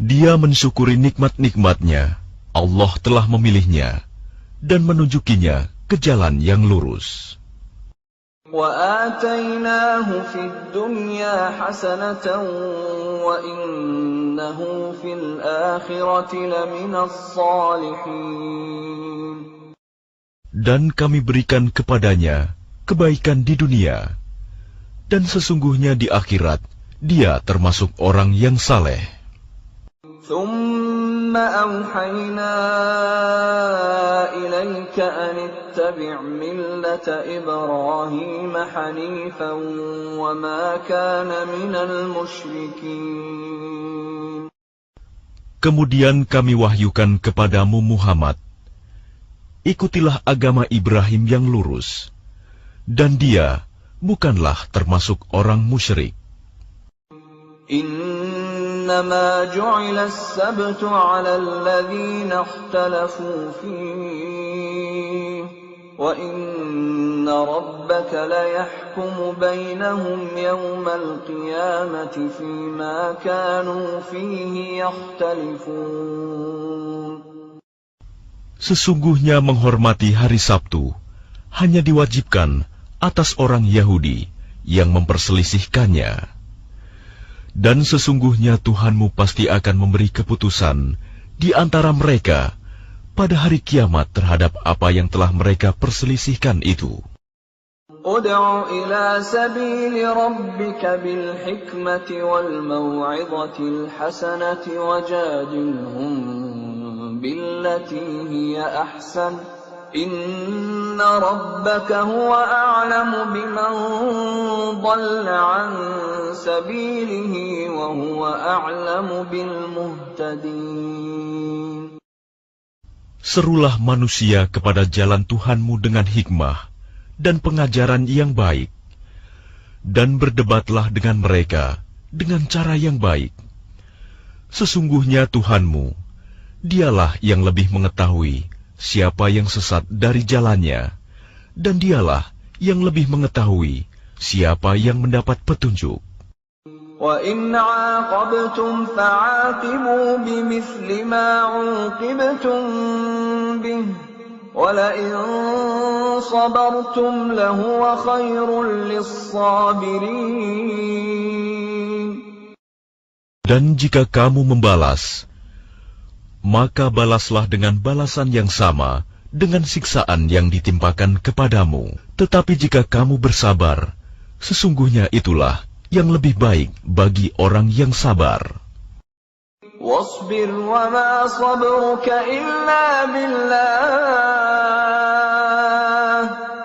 A: Dia mensyukuri nikmat-nikmatnya. Allah telah memilihnya dan menunjukinya
B: ke jalan yang lurus.
C: وَآتَيْنَاهُ فِي الدُّنْيَا حَسَنَةً وَإِنَّهُ فِي الْآخِرَةِ لَمِنَ الصَّالِحِينَ.
B: Dan kami berikan kepadanya kebaikan di dunia, dan sesungguhnya di akhirat dia termasuk orang yang saleh.
C: ثُمَّ أَوْحَيْنَا إِلَيْكَ أَنِ اتَّبِعْ مِلَّةَ إِبْرَاهِيمَ حَنِيفًا وَمَا كَانَ مِنَ الْمُشْرِكِينَ.
B: Kemudian kami wahyukan kepadamu Muhammad, ikutilah agama Ibrahim yang lurus, dan dia bukanlah termasuk orang musyrik.
C: إنما جعل السبت على الذين اختلفوا فيه وإن ربك ليحكم بينهم يوم القيامة فيما كانوا فيه يختلفون.
B: Sesungguhnya menghormati hari Sabtu hanya diwajibkan atas orang Yahudi yang memperselisihkannya. Dan sesungguhnya Tuhanmu pasti akan memberi keputusan di antara mereka pada hari kiamat terhadap apa yang telah mereka perselisihkan itu.
C: Ud'u ila sabili rabbika bil hikmati wal maw'izatil hasanati wajadilhum billati hiya ahsan. Inna rabbaka huwa a'lamu biman dhalla 'an sabilihi wa huwa a'lamu bil muhtadin.
B: Serulah manusia kepada jalan Tuhanmu dengan hikmah dan pengajaran yang baik, dan berdebatlah dengan mereka dengan cara yang baik. Sesungguhnya Tuhanmu, dialah yang lebih mengetahui siapa yang sesat dari jalannya, dan dialah yang lebih mengetahui siapa yang mendapat petunjuk.
C: Wa in 'aqabtum fa'aqibu bimithli ma 'uqibtum bih wa la in sabartum lahuwa khairul lis-sabirin.
B: Dan jika kamu membalas, maka balaslah dengan balasan yang sama dengan siksaan yang ditimpakan kepadamu. Tetapi jika kamu bersabar, sesungguhnya itulah yang lebih baik bagi orang yang sabar.
C: Wasbir wa ma sabruka illa billah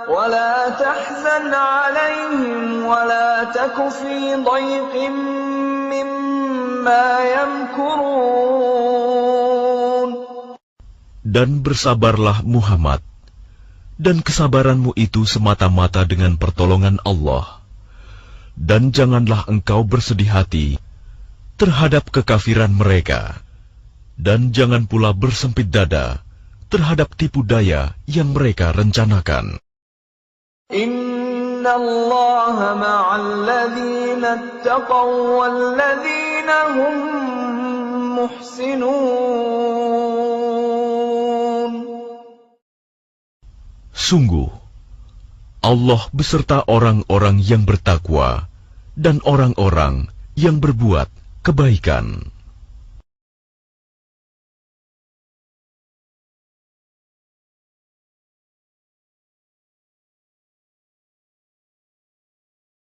C: wa la tahzan 'alayhim wa la taku fi dhayqin mimma yamkurun.
B: Dan bersabarlah Muhammad, dan kesabaranmu itu semata-mata dengan pertolongan Allah. Dan janganlah engkau bersedih hati terhadap kekafiran mereka, dan jangan pula bersempit dada terhadap tipu daya yang mereka rencanakan.
C: Inna Allaha ma'al ladzina ittaqaw wal ladzina hum muhsinun.
B: Sungguh, Allah beserta orang-orang yang bertakwa dan orang-orang yang berbuat kebaikan.